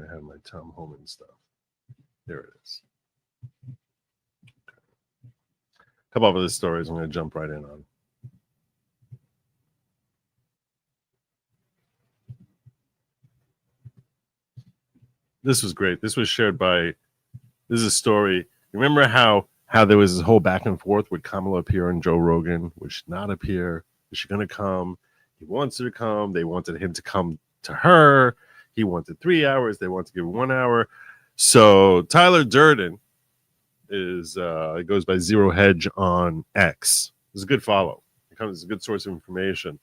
I have my Tom Homan stuff. There it is. A couple of other stories I'm going to jump right in on. This was great. This was shared by, this is a story. Remember how there was this whole back and forth? Would Kamala appear on Joe Rogan? Would she not appear? Is she going to come? He wants her to come. They wanted him to come to her. He wanted 3 hours. They want to give 1 hour. So Tyler Durden is, it goes by Zero Hedge on X. It's a good follow. It's a good source of information.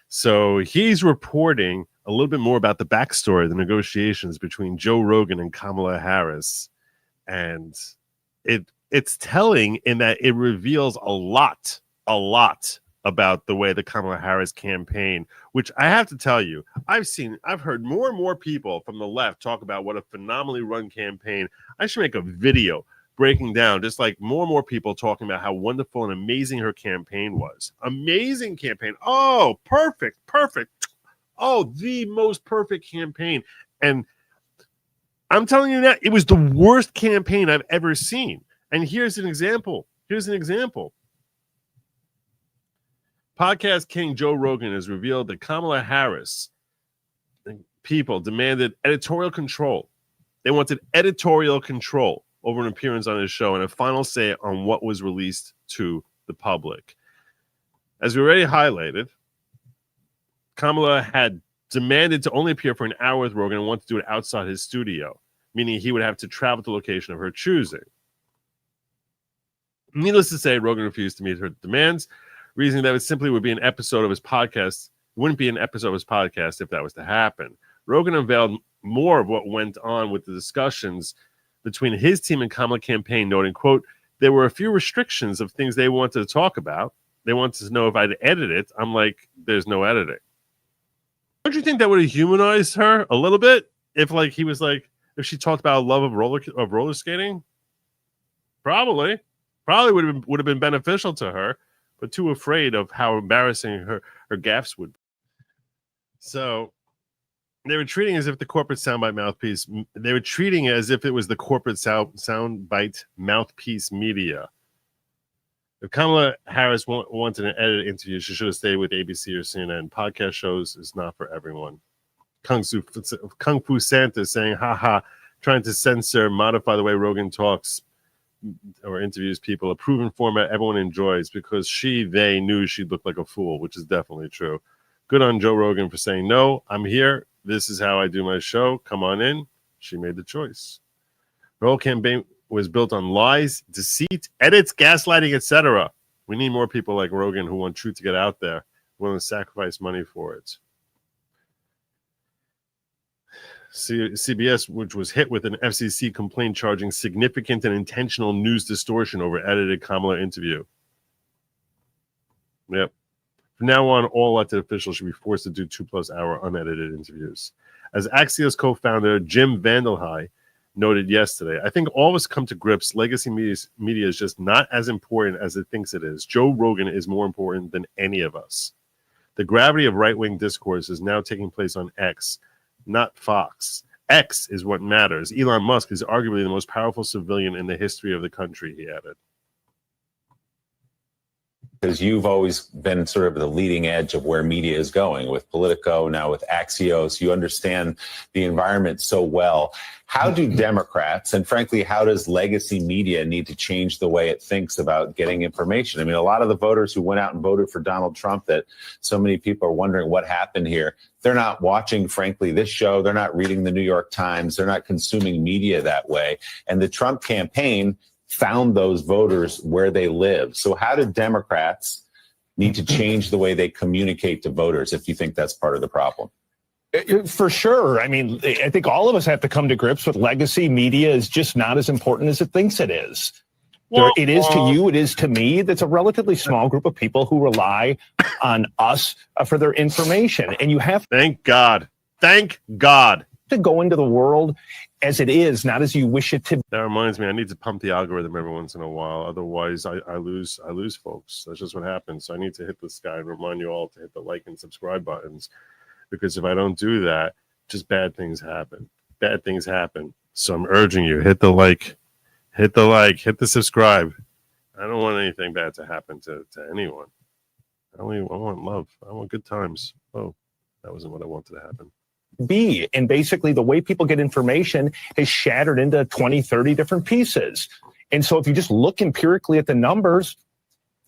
So he's reporting a little bit more about the backstory, the negotiations between Joe Rogan and Kamala Harris. And it's telling in that it reveals a lot about the way the Kamala Harris campaign, which I have to tell you, I've heard more and more people from the left talk about what a phenomenally run campaign. I should make a video breaking down, just like more and more people talking about how wonderful and amazing her campaign was. Amazing campaign. Oh, perfect. Oh, the most perfect campaign. And I'm telling you that it was the worst campaign I've ever seen. And here's an example. Podcast king Joe Rogan has revealed that Kamala Harris people demanded editorial control. They wanted editorial control over an appearance on his show and a final say on what was released to the public. As we already highlighted, Kamala had demanded to only appear for an hour with Rogan and wanted to do it outside his studio, meaning he would have to travel to the location of her choosing. Needless to say, Rogan refused to meet her demands, reasoning that it simply would be an episode of his podcast. It wouldn't be an episode of his podcast if that was to happen. Rogan unveiled more of what went on with the discussions between his team and Kamala campaign, noting, quote, there were a few restrictions of things they wanted to talk about. They wanted to know if I'd edit it. I'm like, there's no editing. Don't you think that would have humanized her a little bit? If if she talked about a love of roller skating? Probably would have been beneficial to her, but too afraid of how embarrassing her gaffes would be. So they were treating it as if the corporate soundbite mouthpiece. They were treating it as if it was the corporate soundbite mouthpiece media. If Kamala Harris wanted an edited interview, she should have stayed with ABC or CNN. Podcast shows is not for everyone. Kung Fu Santa saying, haha, trying to censor, modify the way Rogan talks or interviews people, a proven format everyone enjoys because they knew she'd look like a fool, which is definitely true. Good on Joe Rogan for saying, no, I'm here. This is how I do my show. Come on in. She made the choice. Her whole campaign was built on lies, deceit, edits, gaslighting, etc. We need more people like Rogan who want truth to get out there, willing to sacrifice money for it. CBS, which was hit with an FCC complaint charging significant and intentional news distortion over edited Kamala interview. Yep. From now on, all elected officials should be forced to do 2+ hour unedited interviews. As Axios co-founder Jim Vandelhey noted yesterday, I think all of us come to grips. Legacy media is just not as important as it thinks it is. Joe Rogan is more important than any of us. The gravity of right-wing discourse is now taking place on X, not Fox. X is what matters. Elon Musk is arguably the most powerful civilian in the history of the country, he added. Because you've always been sort of the leading edge of where media is going with Politico, now with Axios. You understand the environment so well. How do Democrats, and frankly, how does legacy media need to change the way it thinks about getting information? I mean, a lot of the voters who went out and voted for Donald Trump, that so many people are wondering what happened here, they're not watching, frankly, this show. They're not reading the New York Times. They're not consuming media that way. And the Trump campaign found those voters where they live. So how do Democrats need to change the way they communicate to voters, if you think that's part of the problem? For sure. I mean, I think all of us have to come to grips with legacy media is just not as important as it thinks it is. Well, it is to you, it is to me. That's a relatively small group of people who rely on us for their information. And you have Thank God to go into the world as it is, not as you wish it to be. That reminds me, I need to pump the algorithm every once in a while. Otherwise, I lose folks. That's just what happens. So I need to hit this guy and remind you all to hit the like and subscribe buttons, because if I don't do that, just bad things happen. bad things happen. So I'm urging you, hit the like, hit the subscribe. I don't want anything bad to happen to anyone. I want love. I want good times. Oh, that wasn't what I wanted to happen. And basically the way people get information is shattered into 20, 30 different pieces. And so if you just look empirically at the numbers,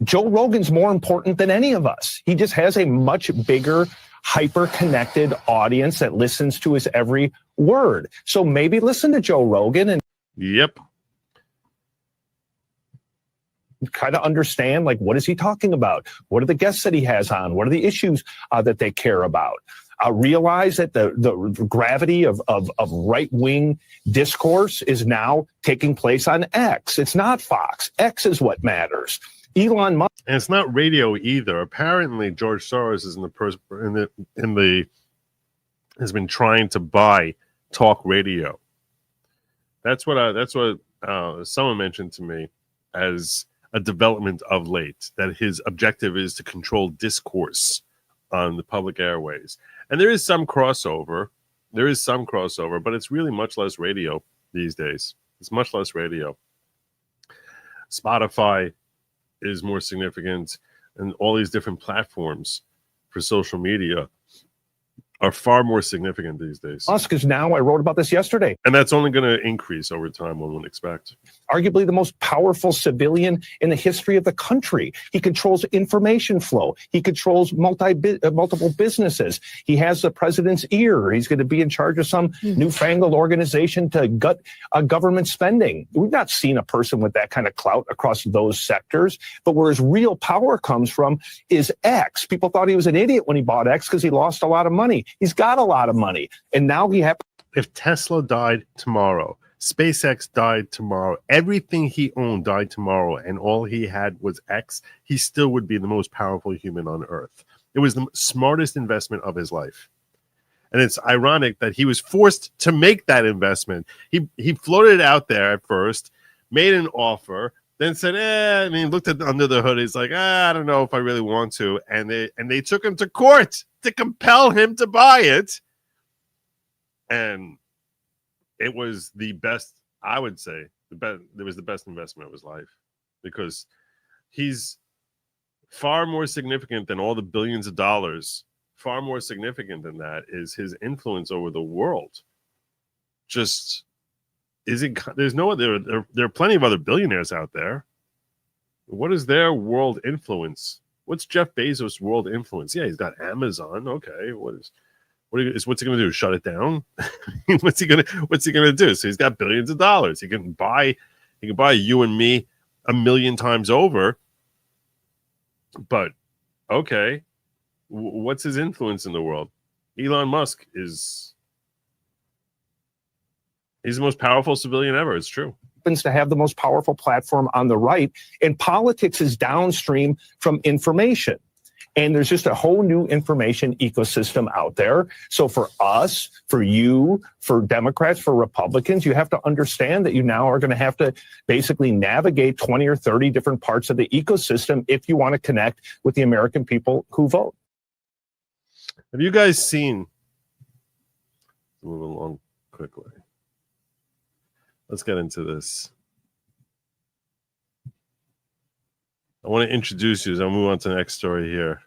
Joe Rogan's more important than any of us. He just has a much bigger, hyper-connected audience that listens to his every word. So maybe listen to Joe Rogan and kind of understand, like, what is he talking about? What are the guests that he has on? What are the issues that they care about? Realize that the gravity of right-wing discourse is now taking place on X. It's not Fox. X is what matters. Elon Musk, and it's not radio either. Apparently, George Soros is has been trying to buy talk radio. That's what someone mentioned to me as a development of late. That his objective is to control discourse on the public airways. And there is some crossover. But it's really much less radio these days. It's much less radio. Spotify is more significant, and all these different platforms for social media are far more significant these days. Musk is now, I wrote about this yesterday, and that's only going to increase over time, one would expect. Arguably the most powerful civilian in the history of the country. He controls information flow. He controls multiple businesses. He has the president's ear. He's going to be in charge of some newfangled organization to gut government spending. We've not seen a person with that kind of clout across those sectors. But where his real power comes from is X. People thought he was an idiot when he bought X because he lost a lot of money. He's got a lot of money. And now if Tesla died tomorrow, SpaceX died tomorrow, everything he owned died tomorrow, and all he had was X, he still would be the most powerful human on Earth. It was the smartest investment of his life. And it's ironic that he was forced to make that investment. He floated it out there at first, made an offer, then said, and he looked at under the hood. He's like, I don't know if I really want to. And they took him to court to compel him to buy it. And it was the best, I would say, it was the best investment of his life, because he's far more significant than all the billions of dollars. Far more significant than that is his influence over the world. Just there's no other, there are plenty of other billionaires out there. What is their world influence? What's Jeff Bezos' world influence? Yeah, he's got Amazon. Okay, what's he going to do? Shut it down? What's he going to do? So he's got billions of dollars. He can buy you and me 1 million times over. But okay, what's his influence in the world? Elon Musk he's the most powerful civilian ever. It's true. Happens to have the most powerful platform on the right, and politics is downstream from information. And there's just a whole new information ecosystem out there. So for us, for you, for Democrats, for Republicans, you have to understand that you now are going to have to basically navigate 20 or 30 different parts of the ecosystem if you want to connect with the American people who vote. Have you guys seen, move along quickly, let's get into this. I want to introduce you as I move on to the next story here.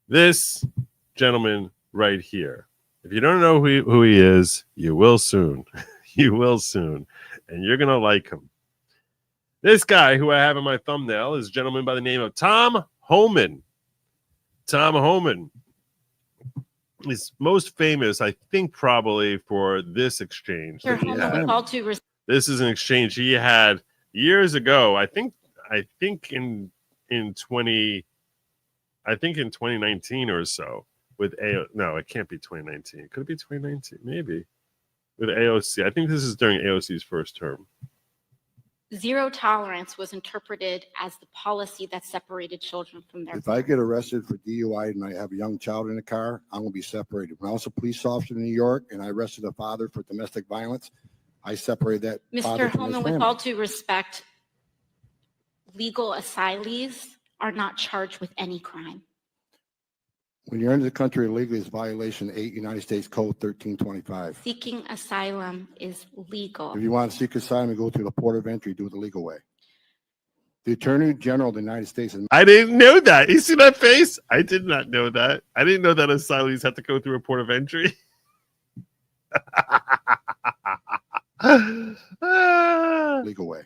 This gentleman right here. If you don't know who he is, you will soon. You will soon. And you're going to like him. This guy who I have in my thumbnail is a gentleman by the name of Tom Homan. Tom Homan is most famous, I think, probably for this exchange. This is an exchange he had years ago. I think in 2019 or so with no, it can't be 2019. Could it be 2019? Maybe with AOC. I think this is during AOC's first term. Zero tolerance was interpreted as the policy that separated children from their. If I get arrested for DUI and I have a young child in the car, I'm going to be separated. When I was a police officer in New York and I arrested a father for domestic violence, I separated that father Mr. from his Homan, family. with all due respect, legal asylees are not charged with any crime. When you're into the country illegally, it's violation 8 United States Code 1325. Seeking asylum is legal. If you want to seek asylum and go through the port of entry, do it the legal way. The Attorney General of the United States has I didn't know that. You see that face? I did not know that. I didn't know that asylees have to go through a port of entry. legal way.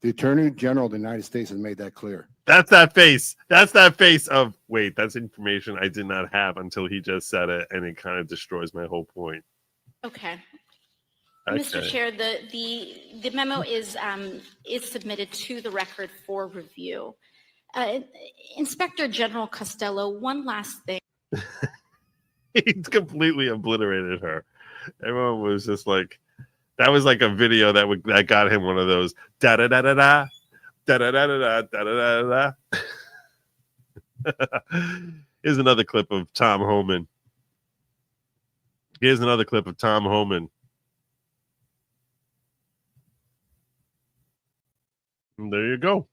The Attorney General of the United States has made that clear. That's that face. That's that face of, wait, that's information I did not have until he just said it, and it kind of destroys my whole point. Okay. Okay. Mr. Chair, the memo is submitted to the record for review. Inspector General Costello, one last thing. He's completely obliterated her. Everyone was just like, that was like a video that got him one of those da da da da da da da da da da da da. Here's another clip of Tom Homan. Here's another clip of Tom Homan. And there you go.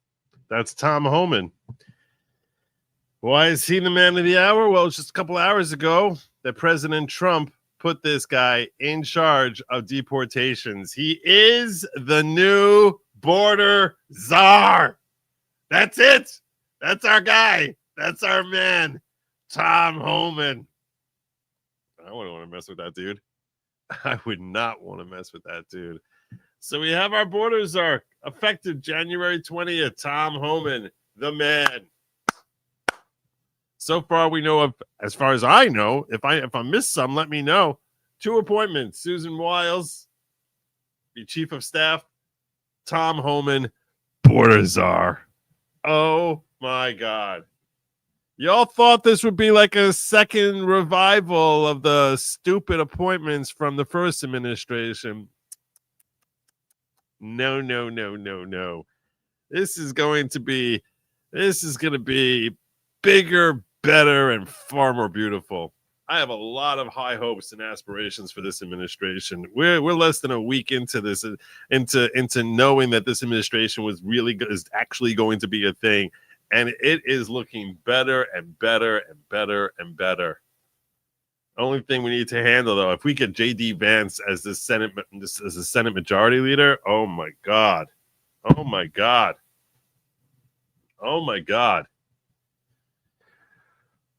That's Tom Homan. Why is he the man of the hour? Well, it's just a couple hours ago that President Trump put this guy in charge of deportations. He is the new border czar. That's it. That's our guy. That's our man, Tom Homan. I wouldn't want to mess with that dude. I would not want to mess with that dude. So we have our border czar, effective January 20th. Tom Homan, the man. So far, we know of, as far as I know, if I missed some, let me know. 2 appointments: Susan Wiles, the chief of staff; Tom Homan, border czar. Oh my God! Y'all thought this would be like a second revival of the stupid appointments from the first administration. No, no, no, no, no. This is going to be bigger, better, and far more beautiful. I have a lot of high hopes and aspirations for this administration. We're less than a week into this, into knowing that this administration is actually going to be a thing, and it is looking better and better and better and better. Only thing we need to handle, though, if we get J.D. Vance as the Senate Majority Leader, oh my God, oh my God, oh my God.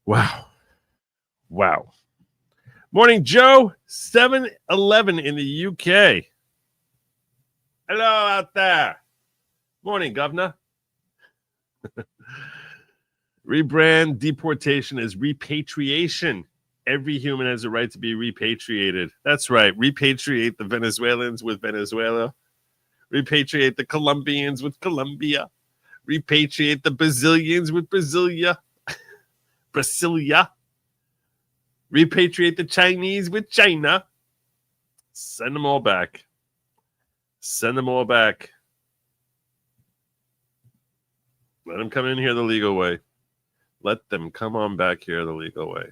Wow. Wow. Morning, Joe. 7-Eleven in the UK. Hello out there. Morning, Governor. Rebrand deportation as repatriation. Every human has a right to be repatriated. That's right. Repatriate the Venezuelans with Venezuela. Repatriate the Colombians with Colombia. Repatriate the Brazilians with Brasilia. Brasilia. Repatriate the Chinese with China. Send them all back. Send them all back. Let them come in here the legal way. Let them come on back here the legal way.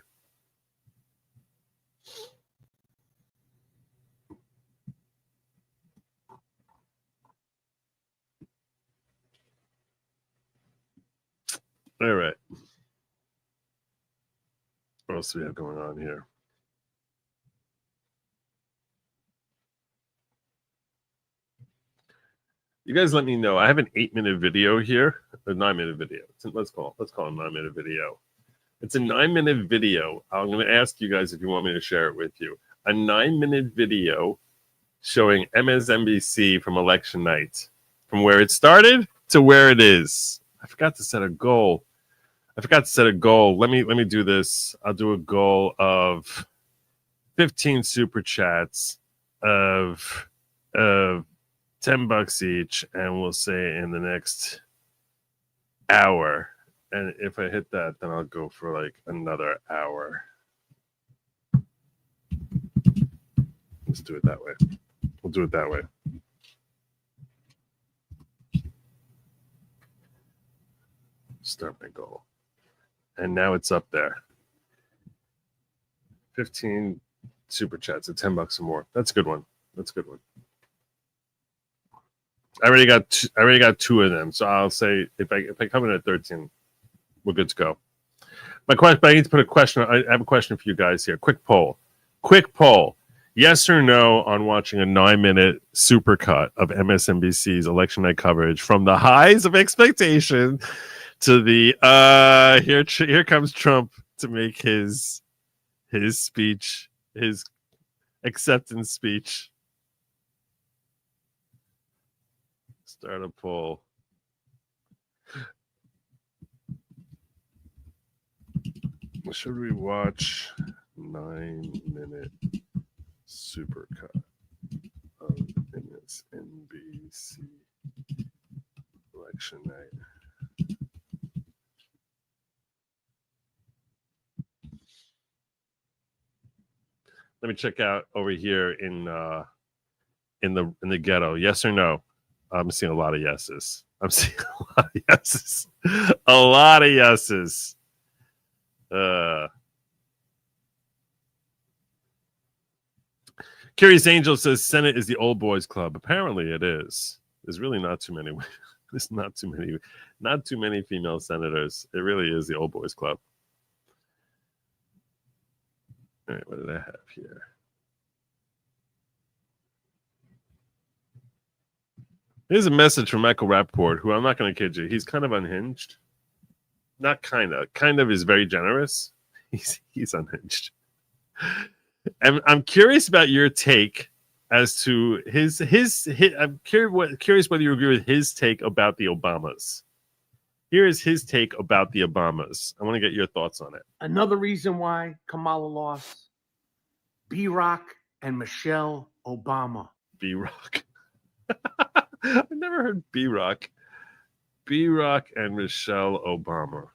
All right. What else do we have going on here? You guys let me know. I have an 8-minute video here, a 9-minute video. Let's call it a 9-minute video. It's a 9-minute video. I'm going to ask you guys if you want me to share it with you. A 9-minute video showing MSNBC from election night, from where it started to where it is. I forgot to set a goal. Let me do this. I'll do a goal of 15 super chats of $10 each, and we'll say in the next hour. And if I hit that, then I'll go for like another hour. Let's do it that way. We'll do it that way. Start my goal. And now it's up there. 15 super chats at $10 or more. That's a good one. I already got 2 of them. So I'll say if I come in at 13, we're good to go. But I need to put a question. I have a question for you guys here. Quick poll. Yes or no on watching a 9-minute supercut of MSNBC's election night coverage from the highs of expectation to the here comes Trump to make his speech, his acceptance speech. Start a poll. Should we watch 9-minute supercut of MSNBC election night? Let me check out over here in the ghetto. Yes or no? I'm seeing a lot of yeses. A lot of yeses. Curious Angel says Senate is the old boys club. Apparently it is. There's really not too many. There's not too many female senators. It really is the old boys club. All right, what did I have here? Here's a message from Michael Rappaport, who I'm not going to kid you. He's kind of unhinged. Not kind of is very generous. He's unhinged. And I'm curious about your take as to his I'm curious whether you agree with his take about the Obamas. Here is his take about the Obamas. I want to get your thoughts on it. Another reason why Kamala lost, B-Rock and Michelle Obama. B-Rock. I've never heard B-Rock. B-Rock and Michelle Obama.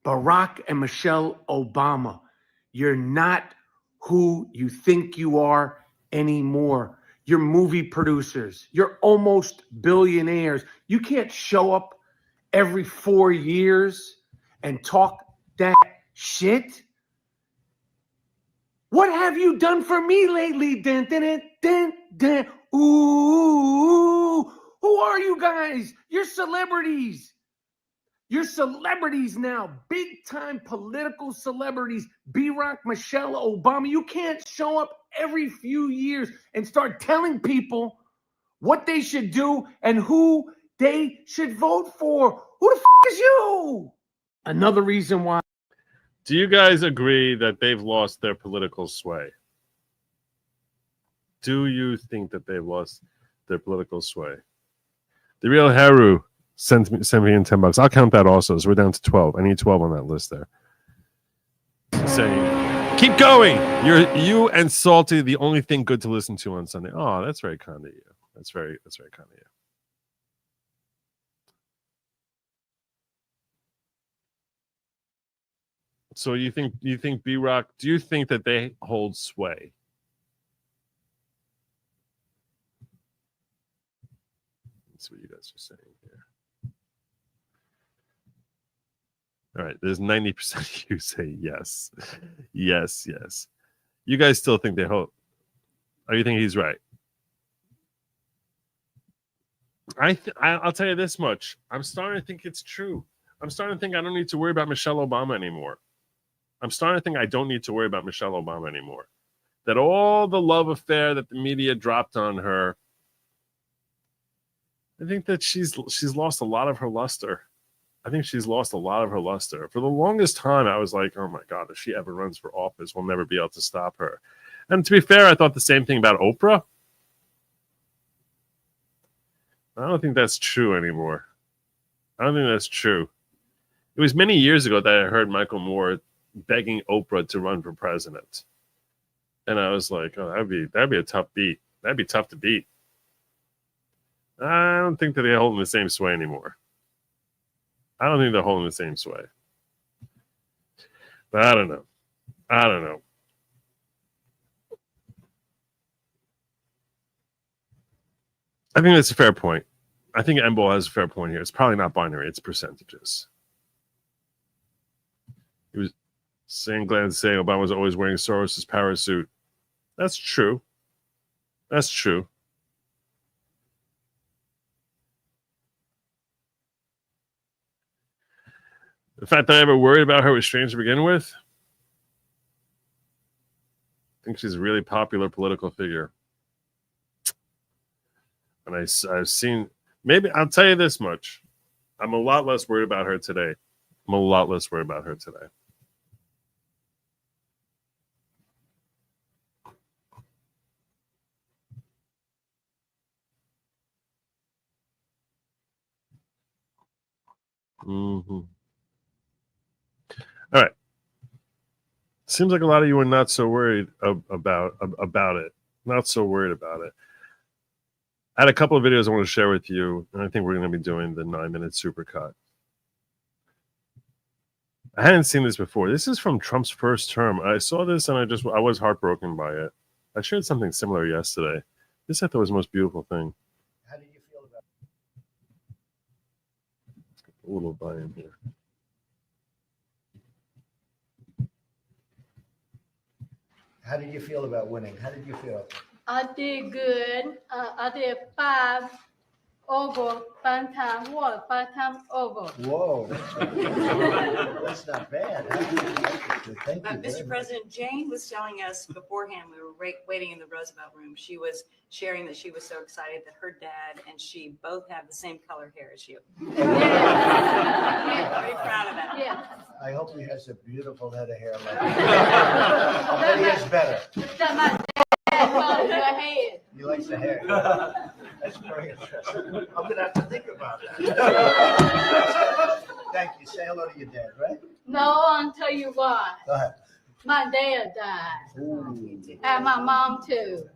Barack and Michelle Obama. You're not who you think you are anymore. You're movie producers. You're almost billionaires. You can't show up every 4 years and talk that shit. What have you done for me lately? Dun, dun, dun, dun, dun. Ooh, who are you guys? You're celebrities. You're celebrities now, big time political celebrities. B-Rock, Michelle Obama. You can't show up every few years and start telling people what they should do and who they should vote for. Who the f is you? Another reason why. Do you guys agree that they've lost their political sway? Do you think that they've lost their political sway? The real Haru sent me in $10. I'll count that also. So we're down to 12. I need 12 on that list there. Saying, keep going. You and Salty, the only thing good to listen to on Sunday. Oh, that's very kind of you. That's very kind of you. So you think B-Rock, do you think that they hold sway? Let's see what you guys are saying here. All right, there's 90% of you say yes. Yes. You guys still think they hold? Or you think he's right? I'll tell you this much. I'm starting to think it's true. I'm starting to think I don't need to worry about Michelle Obama anymore. I'm starting to think I don't need to worry about Michelle Obama anymore. That all the love affair that the media dropped on her, I think that she's lost a lot of her luster. I think she's lost a lot of her luster. For the longest time, I was like, oh my God, if she ever runs for office, we'll never be able to stop her. And to be fair, I thought the same thing about Oprah. I don't think that's true anymore. I don't think that's true. It was many years ago that I heard Michael Moore begging Oprah to run for president. And I was like, oh, that'd be a tough beat. That'd be tough to beat. I don't think that they're holding the same sway anymore. I don't think they're holding the same sway. But I don't know. I think that's a fair point. I think Embol has a fair point here. It's probably not binary. It's percentages. He was glad to say Obama was always wearing Soros' power suit. That's true. That's true. The fact that I ever worried about her was strange to begin with. I think she's a really popular political figure. And I've seen, maybe I'll tell you this much. I'm a lot less worried about her today. I'm a lot less worried about her today. Mm-hmm. All right. Seems like a lot of you are not so worried about it. Not so worried about it. I had a couple of videos I want to share with you, and I think we're going to be doing the 9-minute supercut. I hadn't seen this before. This is from Trump's first term. I saw this and I was heartbroken by it. I shared something similar yesterday. This I thought was the most beautiful thing. How did you feel about A little buy-in here. How did you feel about winning? How did you feel? I did good. I did 5 over 5 times what? 5 times over. Whoa, that's not bad. Thank you. Mr. President, Jane was telling us beforehand, we were waiting in the Roosevelt room. She was sharing that she was so excited that her dad and she both have the same color hair as you. Yeah. Very proud of that. Yeah. I hope he has a beautiful head of hair like that. I bet he is better. My dad called your head. He likes the hair. That's very interesting. I'm going to have to think about that. Thank you. Say hello to your dad, right? No, I'll tell you why. Go ahead. My dad died. Ooh. And my mom too.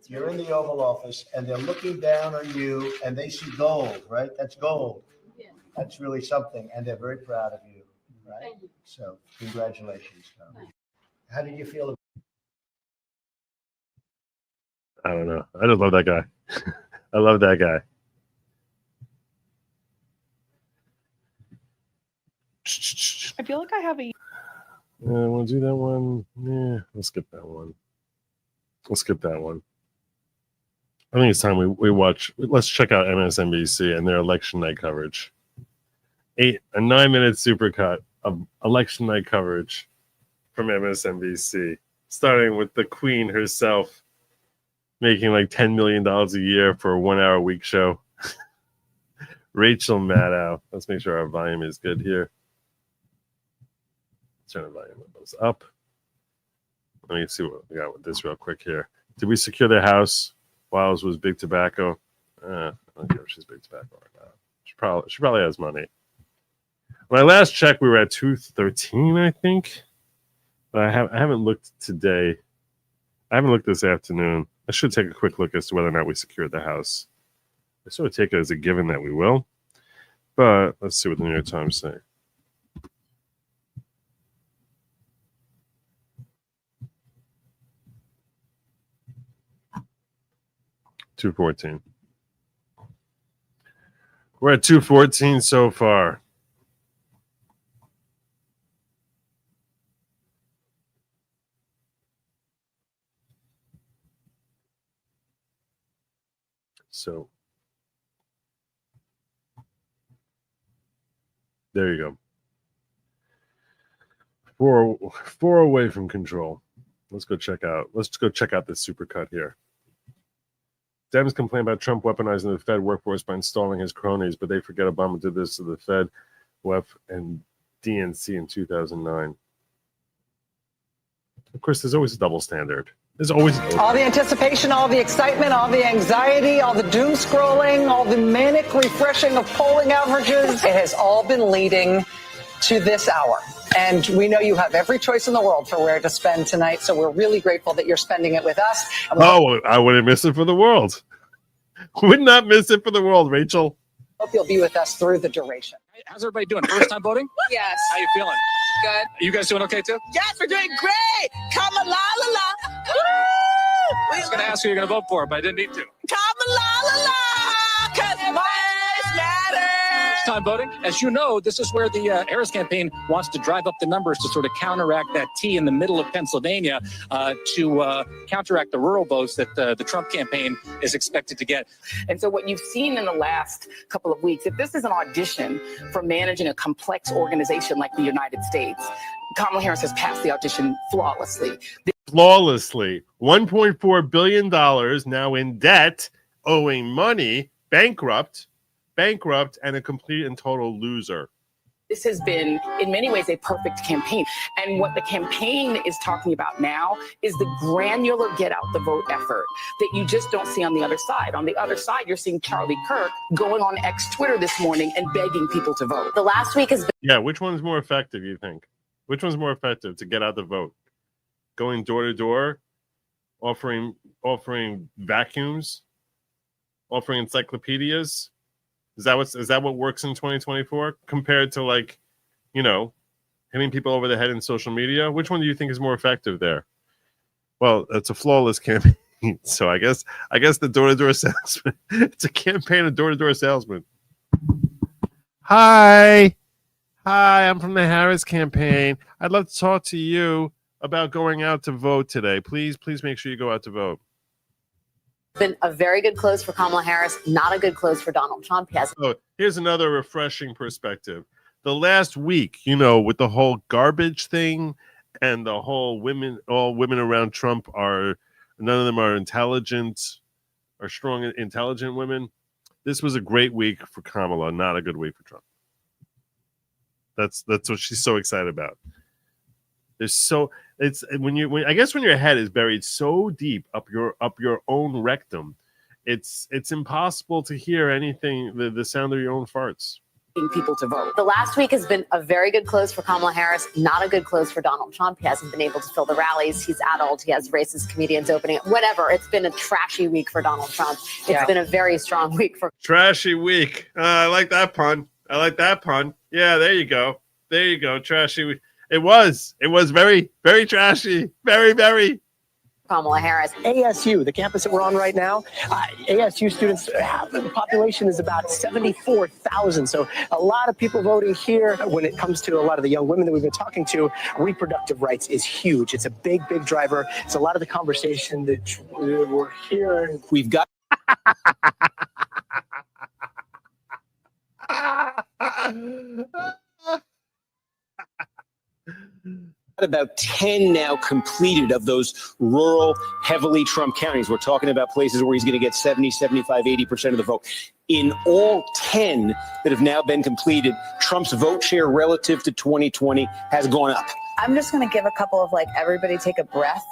You're in the Oval Office, and they're looking down on you, and they see gold, right? That's gold. Yeah. That's really something, and they're very proud of you, right? Thank you. So, congratulations, Tom. How did you feel? I don't know. I just love that guy. I love that guy. I feel like I have a. I want to do that one. Yeah, let's skip that one. Let's skip that one. I think it's time we watch. Let's check out MSNBC and their election night coverage. A 9-minute supercut of election night coverage from MSNBC, starting with the Queen herself making like $10 million a year for a 1-hour week show. Rachel Maddow. Let's make sure our volume is good here. Turn the volume levels up. Let me see what we got with this real quick here. Did we secure the house? Wiles was big tobacco. I don't care if she's big tobacco or not. She probably has money. When I last checked, we were at 213, I think. But I haven't looked today. I haven't looked this afternoon. I should take a quick look as to whether or not we secured the house. I sort of take it as a given that we will. But let's see what the New York Times say. $214. We're at 214 so far. So there you go. Four away from control. Let's go check out this supercut here. Dems complain about Trump weaponizing the Fed workforce by installing his cronies, but they forget Obama did this to the Fed, WEF, and DNC in 2009. Of course, there's always a double standard. There's always all the anticipation, all the excitement, all the anxiety, all the doom scrolling, all the manic refreshing of polling averages. It has all been leading to this hour. And we know you have every choice in the world for where to spend tonight. So we're really grateful that you're spending it with us. I wouldn't miss it for the world. Would not miss it for the world, Rachel. Hope you'll be with us through the duration. How's everybody doing? First time voting? Yes. How you feeling? Good. You guys doing okay too? Yes, we're doing great. Come la la la. I was going to ask who you're going to vote for, but I didn't need to. Come la la la. Because lives matter. time voting. As you know, this is where the Harris campaign wants to drive up the numbers to sort of counteract that T in the middle of Pennsylvania, to counteract the rural votes that the Trump campaign is expected to get. And so what you've seen in the last couple of weeks, if this is an audition for managing a complex organization like the United States, Kamala Harris has passed the audition flawlessly. Flawlessly. $1.4 billion now in debt, owing money, bankrupt, and a complete and total loser. This has been, in many ways, a perfect campaign. And what the campaign is talking about now is the granular get out the vote effort that you just don't see on the other side. On the other side, you're seeing Charlie Kirk going on X Twitter this morning and begging people to vote. The last week has been... Yeah, which one's more effective, you think? Which one's more effective to get out the vote? Going door to door, offering vacuums, offering encyclopedias? Is that what works in 2024 compared to, like, you know, hitting people over the head in social media? Which one do you think is more effective there? Well, it's a flawless campaign, so I guess the door-to-door salesman. It's a campaign of door-to-door salesman. Hi, I'm from the Harris campaign. I'd love to talk to you about going out to vote today. Please make sure you go out to vote. Been a very good close for Kamala Harris, not a good close for Donald Trump. Oh, here's another refreshing perspective. The last week, you know, with the whole garbage thing and the whole all women around Trump none of them are intelligent, are strong, intelligent women. This was a great week for Kamala, not a good week for Trump. That's what she's so excited about. It's when your head is buried so deep up your own rectum, it's impossible to hear anything, the sound of your own farts. People to vote. The last week has been a very good close for Kamala Harris, not a good close for Donald Trump. He hasn't been able to fill the rallies. He's addled. He has racist comedians opening. Whatever. It's been a trashy week for Donald Trump. It's been a very strong week for trashy week. I like that pun. Yeah, there you go. Trashy week. It was very, very trashy. Very, very. Kamala Harris. ASU, the campus that we're on right now, ASU students, the population is about 74,000. So a lot of people voting here. When it comes to a lot of the young women that we've been talking to, reproductive rights is huge. It's a big, big driver. It's a lot of the conversation that we're hearing. We've got. About 10 now completed of those rural, heavily Trump counties. We're talking about places where he's going to get 70, 75, 80% of the vote. In all 10 that have now been completed, Trump's vote share relative to 2020 has gone up. I'm just going to give a couple of everybody take a breath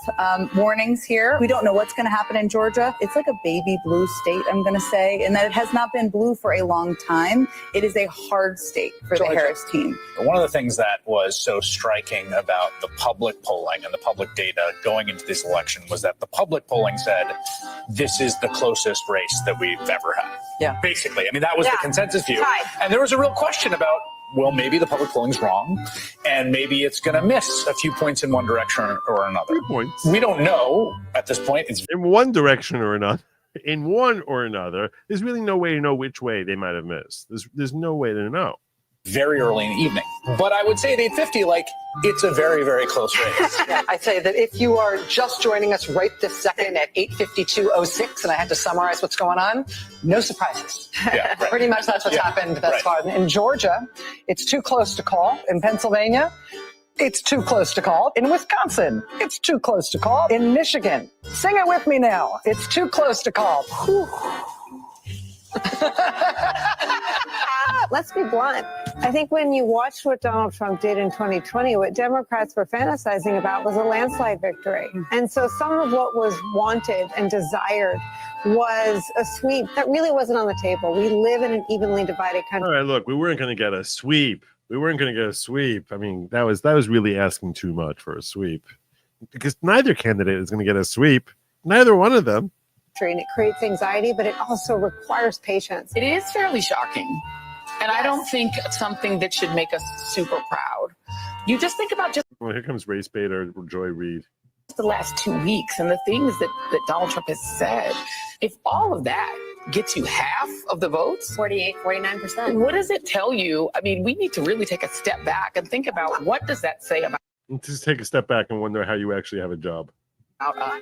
warnings here. We don't know what's going to happen in Georgia. It's like a baby blue state, I'm going to say, and that it has not been blue for a long time. It is a hard state for the Harris team. One of the things that was so striking about the public polling and the public data going into this election was that the public polling said this is the closest race that we've ever had. Yeah. Basically. I mean, that was the consensus view. And there was a real question about, well, maybe the public polling's wrong, and maybe it's going to miss a few points in one direction or another. We don't know at this point. It's in one direction or another. In one or another, there's really no way to know which way they might have missed. There's no way to know. Very early in the evening. But I would say at 8:50, it's a very, very close race. Yeah, I'd say that if you are just joining us right this second at 8:52:06, and I had to summarize what's going on, no surprises. Yeah, right. Pretty much that's what's happened thus far. In Georgia, it's too close to call. In Pennsylvania, it's too close to call. In Wisconsin, it's too close to call. In Michigan, sing it with me now. It's too close to call. Let's be blunt. I think when you watched what Donald Trump did in 2020, what Democrats were fantasizing about was a landslide victory. And so some of what was wanted and desired was a sweep that really wasn't on the table. We live in an evenly divided country. All right, look, we weren't going to get a sweep. I mean, that was really asking too much for a sweep, because neither candidate is going to get a sweep. Neither one of them. And it creates anxiety, but it also requires patience. It is fairly shocking. And I don't think it's something that should make us super proud. You just think about Well, here comes race baiter Joy Reid. the last 2 weeks and the things that Donald Trump has said. If all of that gets you half of the votes? 48, 49%. What does it tell you? I mean, we need to really take a step back and think about what does that say about Just take a step back and wonder how you actually have a job. us?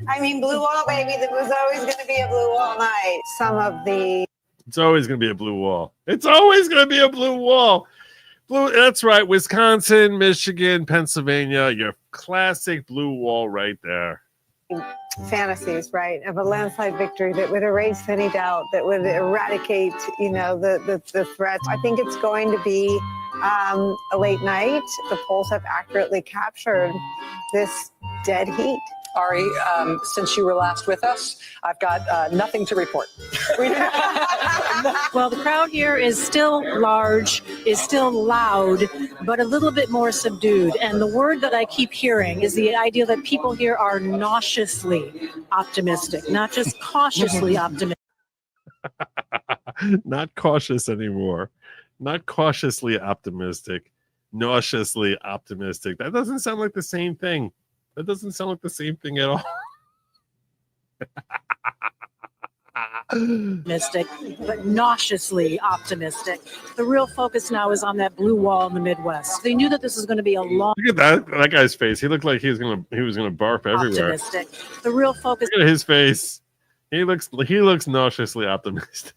I mean, blue wall, baby. There was always going to be a blue wall night. Some of the It's always going to be a blue wall. It's always going to be a blue wall. That's right. Wisconsin, Michigan, Pennsylvania, your classic blue wall right there. fantasies, right, of a landslide victory that would erase any doubt, that would eradicate, the threats. I think it's going to be a late night. The polls have accurately captured this dead heat. Ari, since you were last with us, I've got nothing to report. Well, the crowd here is still large, is still loud, but a little bit more subdued. And the word that I keep hearing is the idea that people here are nauseously optimistic, not just cautiously optimistic. Not cautious anymore. Not cautiously optimistic. Nauseously optimistic. That doesn't sound like the same thing. That doesn't sound like the same thing at all. Optimistic, but nauseously optimistic. The real focus now is on that blue wall in the Midwest. They knew that this was going to be a long. Look at that guy's face. He looked like he was gonna barf everywhere. Optimistic. The real focus. Look at his face. He looks nauseously optimistic.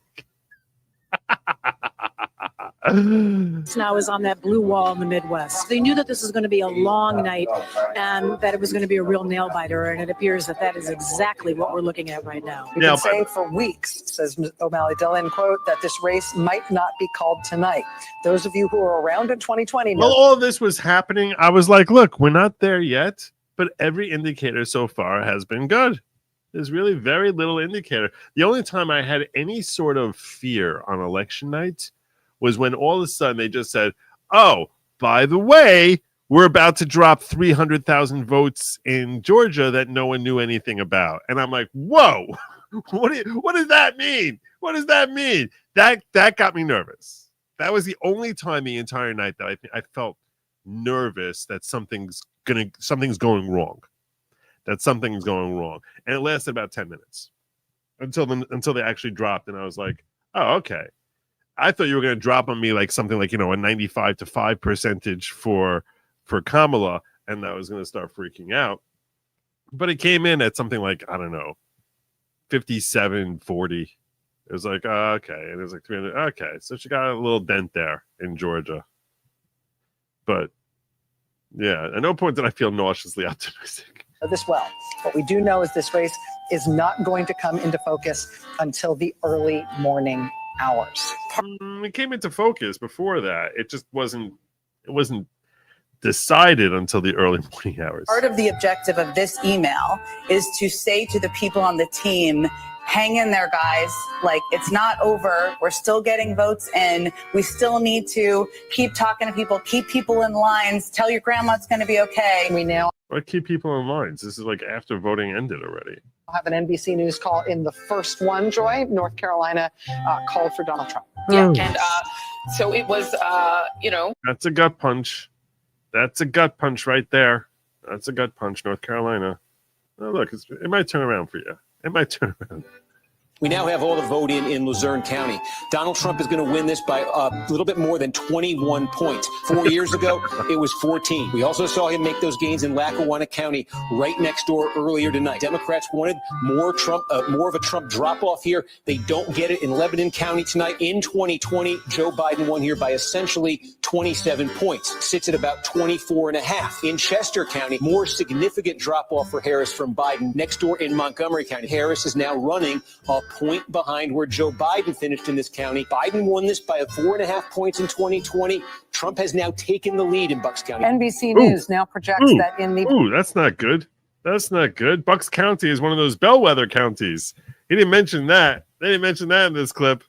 Now is on that blue wall in the Midwest. They knew that this was going to be a long night and that it was going to be a real nail biter, and it appears that that is exactly what we're looking at right now. We've been saying for weeks, says O'Malley Dillon, quote, that this race might not be called tonight. Those of you who are around in 2020 know. Well, all this was happening. I was like, look, we're not there yet, but every indicator so far has been good. There's really very little indicator. The only time I had any sort of fear on election night was when all of a sudden they just said, oh, by the way, we're about to drop 300,000 votes in Georgia that no one knew anything about. And I'm like, whoa, what does that mean? What does that mean? That got me nervous. That was the only time the entire night that I felt nervous that something's going wrong. That something's going wrong. And it lasted about 10 minutes until they actually dropped. And I was like, oh, okay. I thought you were going to drop on me like something like, a 95-5 percentage for Kamala, and I was going to start freaking out. But it came in at something like, I don't know, 57-40. It was like, okay. And it was like 300. Okay. So she got a little dent there in Georgia. But yeah, at no point did I feel nauseously optimistic. This well. What we do know is this race is not going to come into focus until the early morning hours. It came into focus before that. It just wasn't decided until the early morning hours. Part of the objective of this email is to say to the people on the team, hang in there, guys. Like, it's not over. We're still getting votes in. We still need to keep talking to people, keep people in lines, tell your grandma it's going to be okay. We now keep people in lines. This is like after voting ended already. I'll have an NBC News call in the first one, Joy. North Carolina called for Donald Trump. Yeah, and so it was, That's a gut punch. That's a gut punch right there. That's a gut punch, North Carolina. Oh, look, it might turn around for you. It might turn around. We now have all the vote in Luzerne County. Donald Trump is going to win this by a little bit more than 21 points. 4 years ago, it was 14. We also saw him make those gains in Lackawanna County right next door earlier tonight. Democrats wanted more of a Trump drop-off here. They don't get it in Lebanon County tonight. In 2020, Joe Biden won here by essentially 27 points. Sits at about 24.5. In Chester County, more significant drop-off for Harris from Biden. Next door in Montgomery County, Harris is now running a point behind where Joe Biden finished in this county. Biden won this by 4.5 points in 2020. Trump has now taken the lead in Bucks County. NBC News now projects that in the... Ooh, that's not good. That's not good. Bucks County is one of those bellwether counties. He didn't mention that. They didn't mention that in this clip.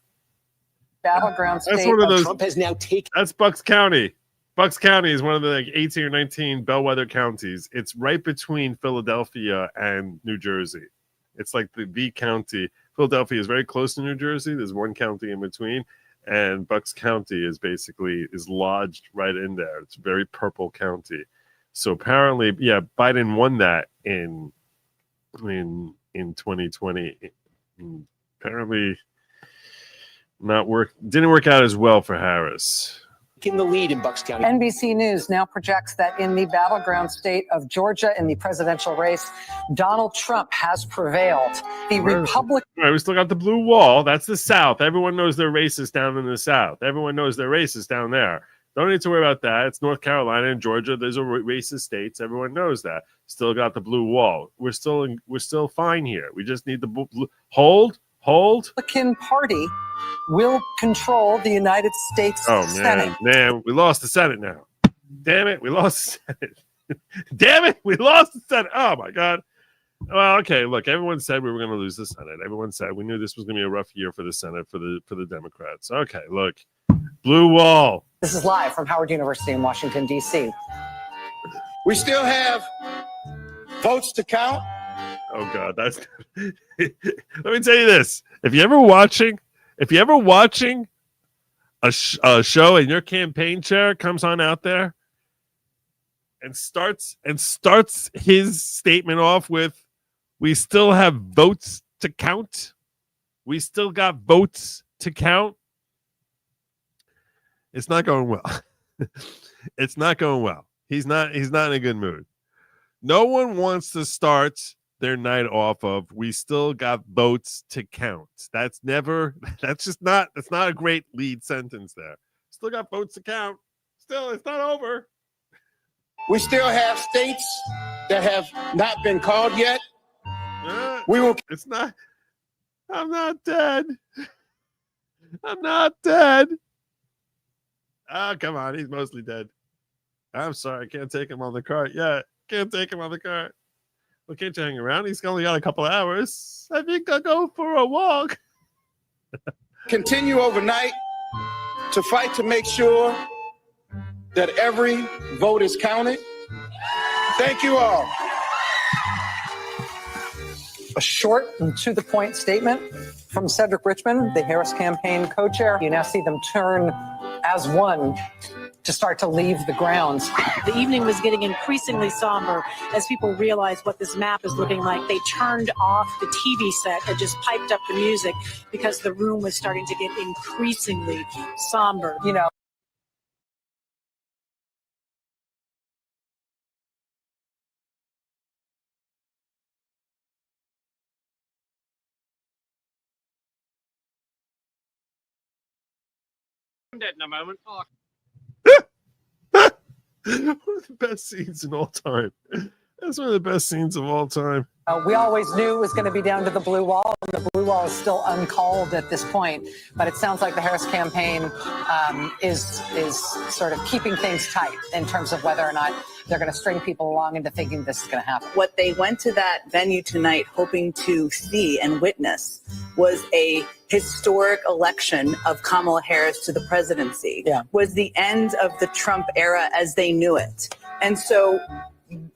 Battleground state. That's one of those. Trump has now taken... That's Bucks County. Bucks County is one of the 18 or 19 bellwether counties. It's right between Philadelphia and New Jersey. It's like the county. Philadelphia is very close to New Jersey. There's one county in between, and Bucks County is lodged right in there. It's a very purple county. So apparently, yeah, Biden won that in 2020. apparently didn't work out as well for Harris. In the lead in Bucks County. NBC News now projects that in the battleground state of Georgia in the presidential race, Donald Trump has prevailed. The Republican. All right, we still got the blue wall. That's the South. Everyone knows they're racist down in the South. Everyone knows they're racist down there. Don't need to worry about that. It's North Carolina and Georgia. Those are racist states. Everyone knows that. Still got the blue wall. We're still fine here. We just need the blue. Hold. Republican Party will control the United States Senate. Man, we lost the Senate now. Damn it, we lost the Senate. Damn it, we lost the Senate. Oh my God. Well, okay, look, everyone said we were going to lose the Senate. Everyone said we knew this was going to be a rough year for the Senate for the Democrats. Okay, look, blue wall. This is live from Howard University in Washington, D.C. We still have votes to count. Oh God, that's. Let me tell you this: if you're ever watching a show and your campaign chair comes on out there and starts his statement off with, "We still have votes to count. We still got votes to count." It's not going well. It's not going well. He's not in a good mood. No one wants to start their night off of "we still got votes to count." That's not a great lead sentence there. Still got votes to count. Still, it's not over. We still have states that have not been called yet. It's not. I'm not dead. I'm not dead. Oh, come on. He's mostly dead. I'm sorry. I can't take him on the cart yet. Can't take him on the cart. Well, can't you hang around? He's only got a couple of hours. I think I'll go for a walk. Continue overnight to fight to make sure that every vote is counted. Thank you all. A short and to-the-point statement from Cedric Richmond, the Harris campaign co-chair. You now see them turn as one to start to leave the grounds. The evening was getting increasingly somber as people realized what this map is looking like. They turned off the TV set and just piped up the music because the room was starting to get increasingly somber. You know, I'm dead in a moment. Oh. One of the best scenes in all time. That's one of the best scenes of all time. we always knew it was going to be down to the blue wall, and the blue wall is still uncalled at this point. But it sounds like the Harris campaign is sort of keeping things tight in terms of whether or not they're going to string people along into thinking this is going to happen. What they went to that venue tonight hoping to see and witness was a historic election of Kamala Harris to the presidency, was the end of the Trump era as they knew it. And so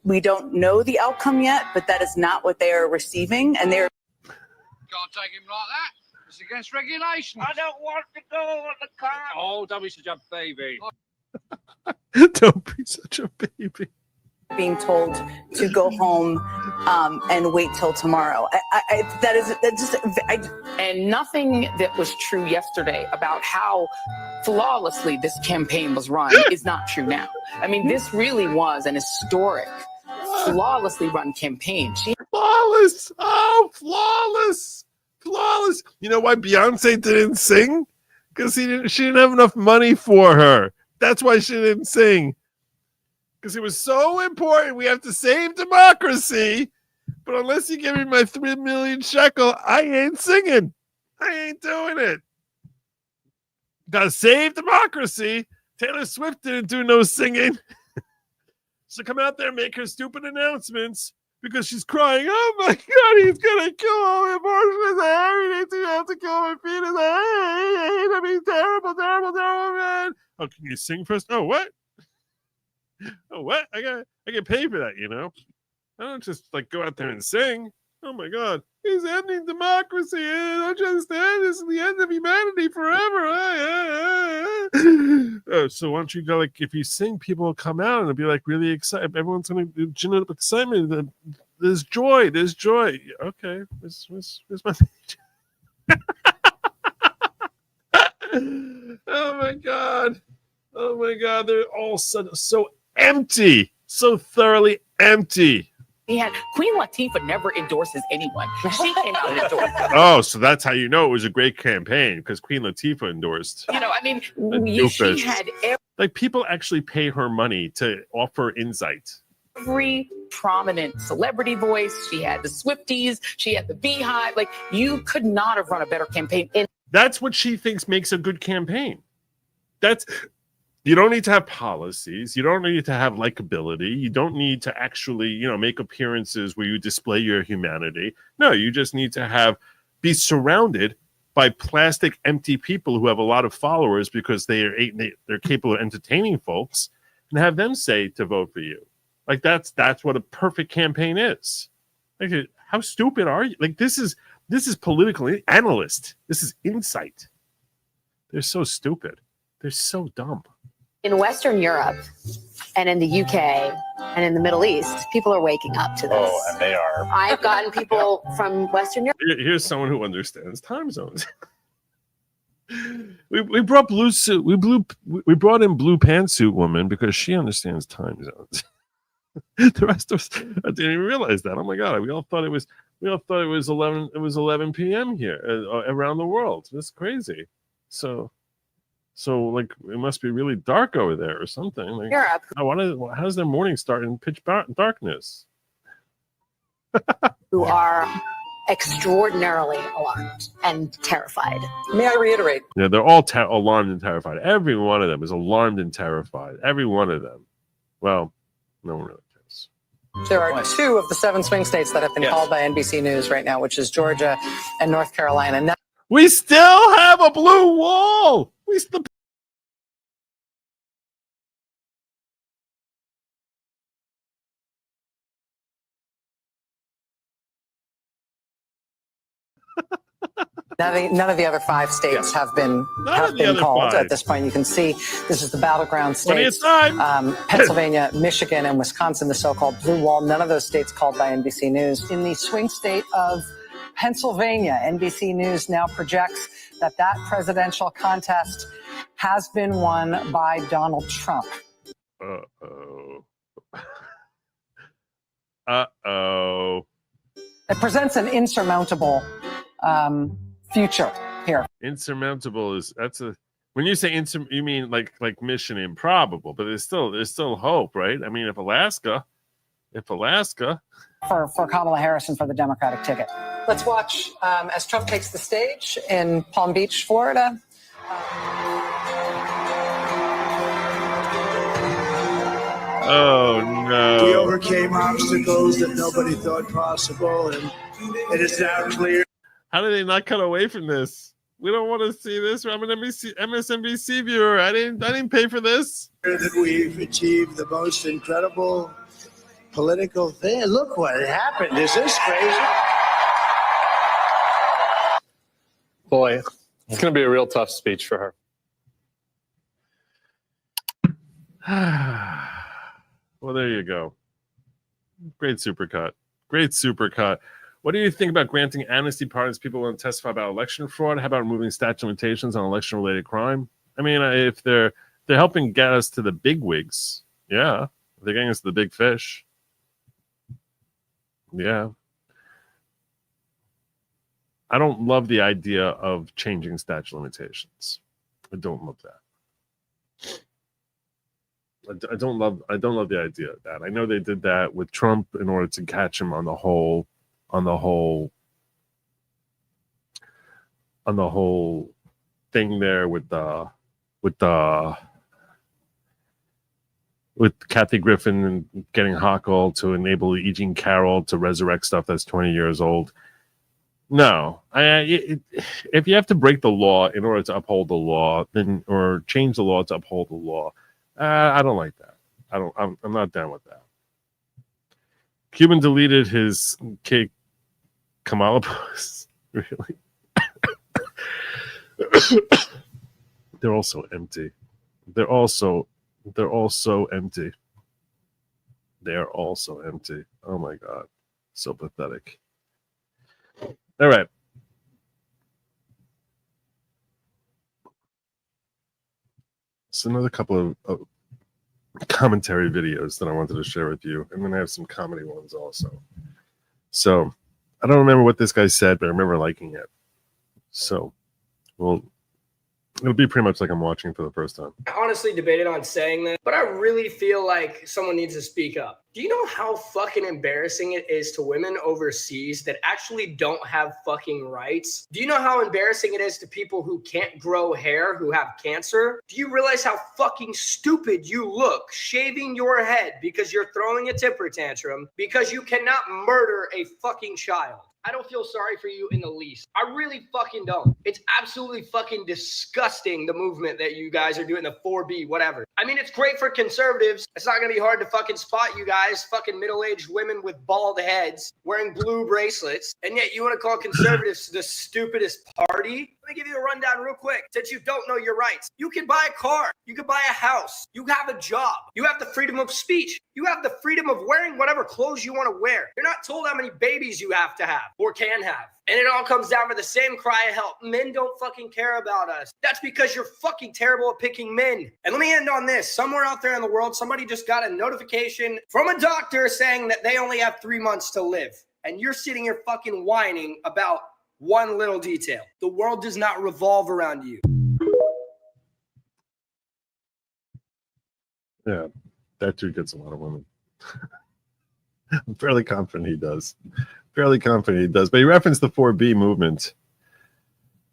we don't know the outcome yet, but that is not what they are receiving. And they're Can't take him like that. It's against regulations. I don't want to go on the car. Oh, don't be such a baby. Don't be such a baby. being told to go home and wait till tomorrow. And nothing that was true yesterday about how flawlessly this campaign was run is not true now. I mean, this really was an historic, flawlessly run campaign. Flawless. Oh, flawless. Flawless. You know why Beyonce didn't sing? Because she didn't have enough money for her. That's why she didn't sing. Because it was so important. We have to save democracy. But unless you give me my 3 million shekel, I ain't singing. I ain't doing it. Gotta save democracy. Taylor Swift didn't do no singing. So come out there and make her stupid announcements because she's crying. Oh my God, he's gonna kill all the abortions. I need to have to kill my fetus. I mean, terrible, terrible, terrible, man. Oh, can you sing first? Oh, what? Oh, what? I get paid for that, you know. I don't just like go out there and sing. Oh my God, he's ending democracy. Don't you understand? This is the end of humanity forever. So why don't you go, like, if you sing, people will come out and they'll be like really excited. Everyone's gonna gin up excitement. There's joy. There's joy. Okay, where's my Oh my God. Oh my God. They're all so empty. So thoroughly empty. He had Queen Latifah never endorses anyone. She came out and endorsed. Oh, so that's how you know it was a great campaign, because Queen Latifah endorsed. You know, I mean, she Doofus. had Like, people actually pay her money to offer insight. every prominent celebrity voice. She had the Swifties. She had the Beehive. Like, you could not have run a better campaign. That's what she thinks makes a good campaign. You don't need to have policies. You don't need to have likability. You don't need to actually, make appearances where you display your humanity. No, you just need to be surrounded by plastic, empty people who have a lot of followers because they're capable of entertaining folks, and have them say to vote for you. Like, that's what a perfect campaign is. Like, how stupid are you? Like, this is political analyst. This is insight. They're so stupid. They're so dumb. In Western Europe and in the UK and in the Middle East, people are waking up to this. Oh, and they are. I've gotten people from Western Europe. Here's someone who understands time zones. we brought blue suit. We brought in blue pantsuit woman because she understands time zones. The rest of us, I didn't even realize that. Oh my God, we all thought it was 11. It was 11 p.m. here around the world. That's crazy. So like, it must be really dark over there or something. Like, Europe. How does their morning start in pitch darkness? Who are extraordinarily alarmed and terrified. May I reiterate? Yeah, they're all alarmed and terrified. Every one of them is alarmed and terrified. Every one of them. Well, no one really cares. There are 2 of the 7 swing states that have been called by NBC News right now, which is Georgia and North Carolina. Now, we still have a blue wall. We still. none of the other 5 states have been called at this point. You can see this is the battleground states: Pennsylvania, Michigan, and Wisconsin, the so-called blue wall. None of those states called by NBC News. In the swing state of Pennsylvania, NBC News now projects that presidential contest has been won by Donald Trump. Uh-oh. Uh-oh. It presents an insurmountable future here. Insurmountable when you say you mean like mission improbable, but there's still hope, right? I mean, if Alaska for Kamala Harris and for the Democratic ticket. Let's watch as Trump takes the stage in Palm Beach, Florida. Oh no. We overcame obstacles that nobody thought possible, and it is now clear. How did they not cut away from this? We don't want to see this. I'm an MSNBC viewer. I didn't pay for this. That we've achieved the most incredible political thing. Look what happened. Is this crazy? Boy, it's going to be a real tough speech for her. Well, there you go. Great supercut. What do you think about granting amnesty pardons people who want to testify about election fraud? How about removing statute of limitations on election-related crime? I mean, if they're helping get us to the big wigs, yeah. If they're getting us to the big fish, yeah. I don't love the idea of changing statute of limitations. I don't love that. I don't love the idea of that. I know they did that with Trump in order to catch him on the whole thing there with Kathy Griffin and getting Hochul to enable E. Jean Carroll to resurrect stuff that's 20 years old. No, if you have to break the law in order to uphold the law, or change the law to uphold the law, I don't like that. I'm not down with that. Cuban deleted his cake Kamala post. Really? They're all so empty. They're all so empty. They're all so empty. Oh my God. So pathetic. All right. another couple of commentary videos that I wanted to share with you, and then I have some comedy ones also. So I don't remember what this guy said, but I remember liking it. So, well, it'll be pretty much like I'm watching for the first time. I honestly debated on saying that, but I really feel like someone needs to speak up. Do you know how fucking embarrassing it is to women overseas that actually don't have fucking rights? Do you know how embarrassing it is to people who can't grow hair, who have cancer? Do you realize how fucking stupid you look shaving your head because you're throwing a temper tantrum because you cannot murder a fucking child? I don't feel sorry for you in the least. I really fucking don't. It's absolutely fucking disgusting, the movement that you guys are doing, the 4B, whatever. I mean, it's great for conservatives. It's not going to be hard to fucking spot you guys, fucking middle-aged women with bald heads wearing blue bracelets. And yet you want to call conservatives the stupidest party? Let me give you a rundown real quick, since you don't know your rights. You can buy a car. You can buy a house. You have a job. You have the freedom of speech. You have the freedom of wearing whatever clothes you want to wear. You're not told how many babies you have to have or can have. And it all comes down to the same cry of help. Men don't fucking care about us. That's because you're fucking terrible at picking men. And let me end on this. Somewhere out there in the world, somebody just got a notification from a doctor saying that they only have 3 months to live. And you're sitting here fucking whining about one little detail. The world does not revolve around you. Yeah, that dude gets a lot of women. I'm fairly confident he does. But he referenced the 4B movement.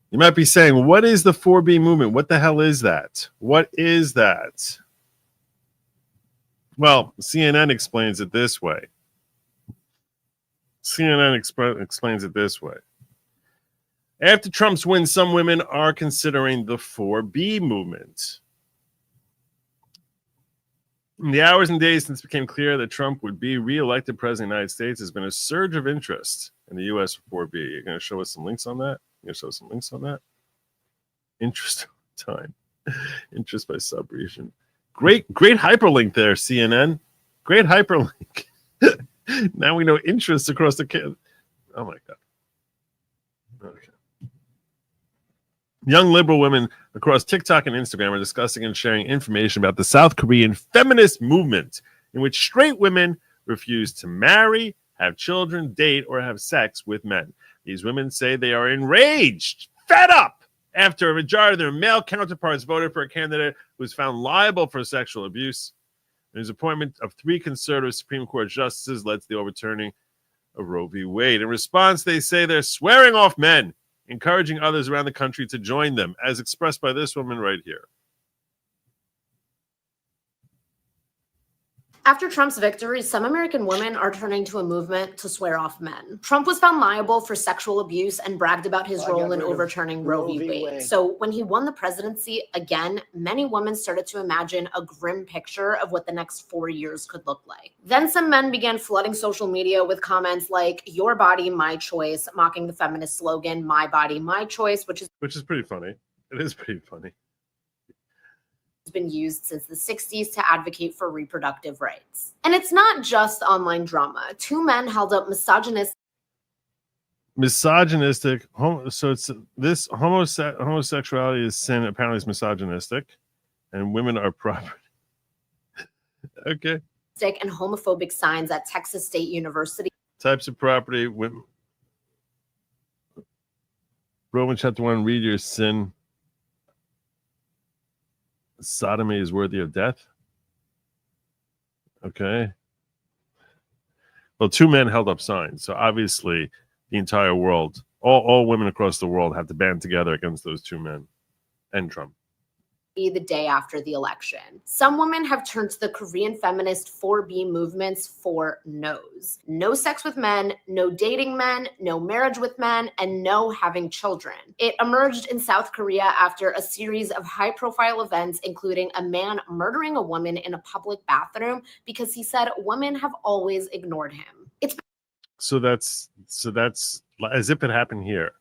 You might be saying, what is the 4B movement? What the hell is that? What is that? Well, CNN explains it this way. Explains it this way. After Trump's win, some women are considering the 4B movement. In the hours and days since it became clear that Trump would be reelected president of the United States, there's been a surge of interest in the U.S. for 4B. You're going to show us some links on that? Interest time. Interest by sub-region. Great hyperlink there, CNN. Great hyperlink. Now we know interest across the... Oh, my God. Okay. Young liberal women across TikTok and Instagram are discussing and sharing information about the South Korean feminist movement, in which straight women refuse to marry, have children, date, or have sex with men. These women say they are enraged, fed up, after a majority of their male counterparts voted for a candidate who was found liable for sexual abuse. And his appointment of 3 conservative Supreme Court justices led to the overturning of Roe v. Wade. In response, they say they're swearing off men, encouraging others around the country to join them, as expressed by this woman right here. After Trump's victory, some American women are turning to a movement to swear off men. Trump was found liable for sexual abuse and bragged about his role in overturning Roe v. Wade. So when he won the presidency again, many women started to imagine a grim picture of what the next 4 years could look like. Then some men began flooding social media with comments like, "Your body, my choice," mocking the feminist slogan, "My body, my choice," which is pretty funny. It is pretty funny. Been used since the 60s to advocate for reproductive rights. And it's not just online drama. 2 men held up misogynistic. So it's this homosexuality is sin. Apparently, it's misogynistic, and women are property. Okay. And homophobic signs at Texas State University. Types of property. Women. Romans chapter 1. Read your sin. Sodomy is worthy of death. Okay. Well, 2 men held up signs. So obviously the entire world, all women across the world have to band together against those 2 men and Trump. The day after the election. Some women have turned to the Korean feminist 4B movements for no's. No sex with men, no dating men, no marriage with men, and no having children. It emerged in South Korea after a series of high-profile events, including a man murdering a woman in a public bathroom because he said women have always ignored him. So that's as if it happened here.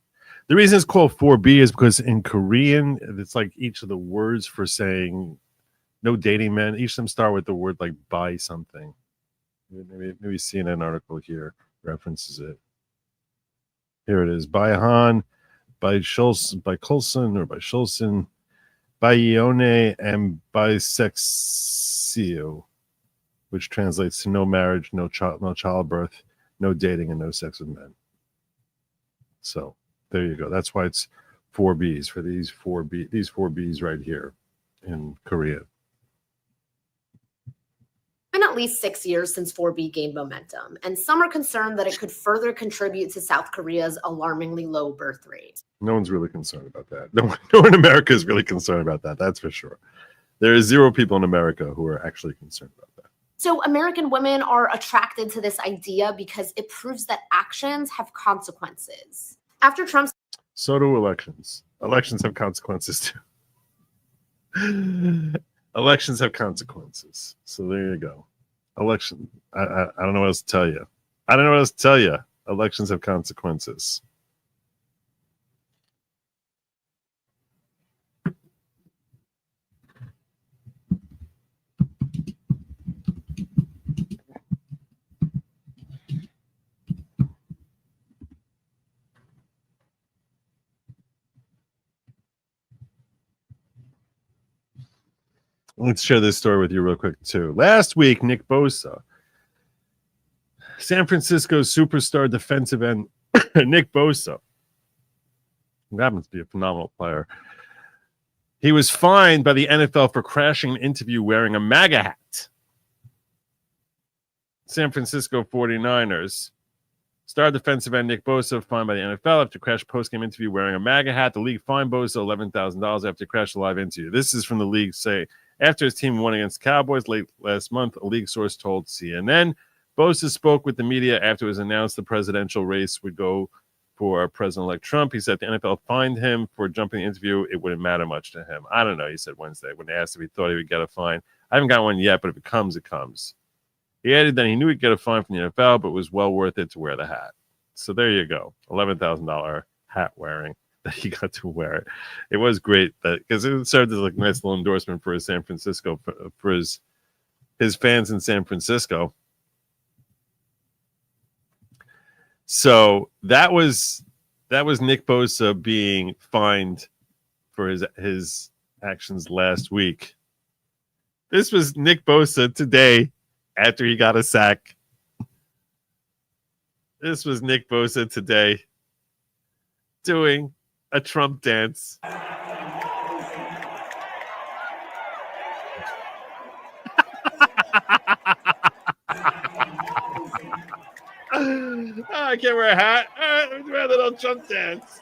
The reason it's called 4B is because in Korean, it's like each of the words for saying no dating men, each of them start with the word like by something. Maybe CNN article here references it. Here it is. By Han, by Schulz, by Coulson, or by Schulzen. Bayone and bisexio, which translates to no marriage, no childbirth, no dating, and no sex with men. So there you go. That's why it's 4 Bs for these 4 Bs right here in Korea. Been at least 6 years since 4B gained momentum, and some are concerned that it could further contribute to South Korea's alarmingly low birth rate. No one's really concerned about that. No one in America is really concerned about that. That's for sure. There are 0 people in America who are actually concerned about that. So American women are attracted to this idea because it proves that actions have consequences. After Trump's So do elections. Elections have consequences too. Elections have consequences. So there you go. Election. I don't know what else to tell you. I don't know what else to tell you. Elections have consequences. Let's share this story with you real quick, too. Last week, Nick Bosa, San Francisco superstar defensive end Nick Bosa, who happens to be a phenomenal player, he was fined by the NFL for crashing an interview wearing a MAGA hat. San Francisco 49ers star defensive end Nick Bosa fined by the NFL after crash post-game interview wearing a MAGA hat. The league fined Bosa $11,000 after he crashed a live interview. This is from the league say, after his team won against the Cowboys late last month, a league source told CNN. Bosa spoke with the media after it was announced the presidential race would go for President-elect Trump. He said the NFL fined him for jumping the interview. It wouldn't matter much to him. I don't know, he said Wednesday when they asked if he thought he would get a fine. I haven't got one yet, but if it comes, it comes. He added that he knew he'd get a fine from the NFL, but it was well worth it to wear the hat. So there you go, $11,000 hat wearing. That he got to wear it. It was great that because it served as like a nice little endorsement for his San Francisco for his fans in San Francisco. So that was Nick Bosa being fined for his actions last week. This was Nick Bosa today after he got a sack. This was Nick Bosa today doing a Trump dance. I can't wear a hat. All right, let me do a little Trump dance.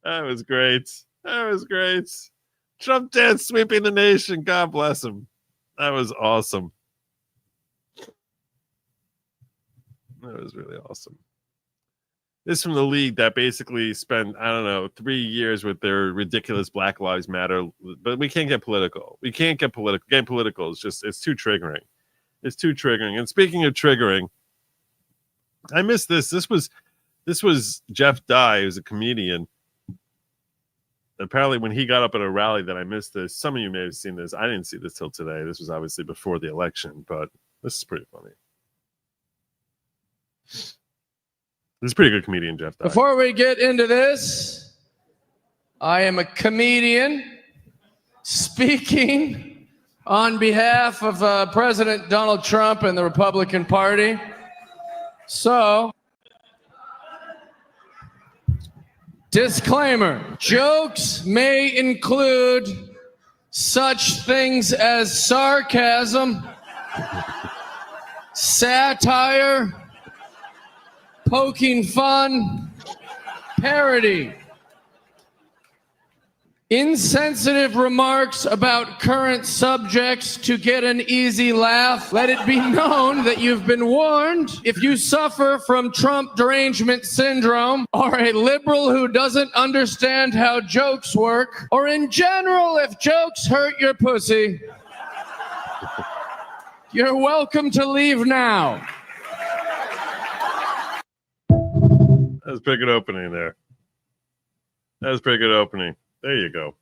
That was great. That was great. Trump dance sweeping the nation. God bless him. That was awesome. That was really awesome. This is from the league that basically spent, 3 years with their ridiculous Black Lives Matter, but we can't get political. We can't get political. Getting political is just, it's too triggering. It's too triggering. And speaking of triggering, I missed this. This was Jeff Dye, who's a comedian. Apparently when he got up at a rally that I missed this. Some of you may have seen this. I didn't see this till today. This was obviously before the election, but this is pretty funny. This is a pretty good comedian, Jeff Dye. Before we get into this, I am a comedian speaking on behalf of President Donald Trump and the Republican Party. So, disclaimer, jokes may include such things as sarcasm, satire, poking fun, parody, insensitive remarks about current subjects to get an easy laugh. Let it be known that you've been warned. If you suffer from Trump derangement syndrome, or a liberal who doesn't understand how jokes work, or in general, if jokes hurt your pussy, you're welcome to leave now. That was a pretty good opening there. That was a pretty good opening. There you go.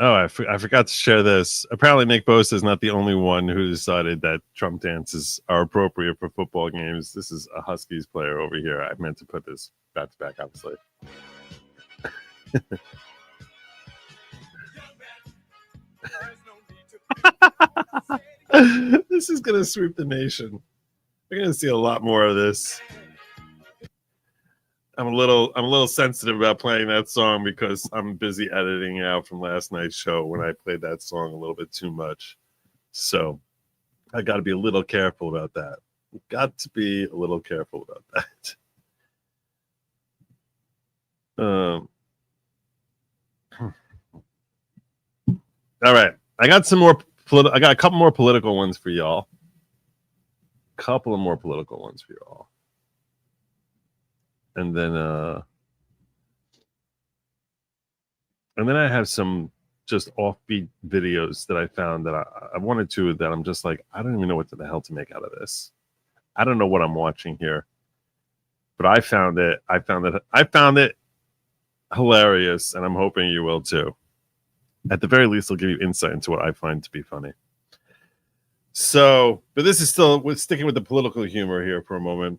Oh, I forgot to share this. Apparently, Nick Bosa is not the only one who decided that Trump dances are appropriate for football games. This is a Huskies player over here. I meant to put this back to back, obviously. This is going to sweep the nation. We're going to see a lot more of this. I'm a little sensitive about playing that song because I'm busy editing out from last night's show when I played that song a little bit too much. So I got to be a little careful about that. Got to be a little careful about that. All right, I got some more. I got a couple more political ones for y'all. Couple of more political ones for y'all. And then I have some just offbeat videos that I found that I wanted to, that I'm just like, I don't even know what the hell to make out of this. I don't know what I'm watching here, but I found it hilarious, and I'm hoping you will too. At the very least, I'll give you insight into what I find to be funny. So, but this is still sticking with the political humor here for a moment.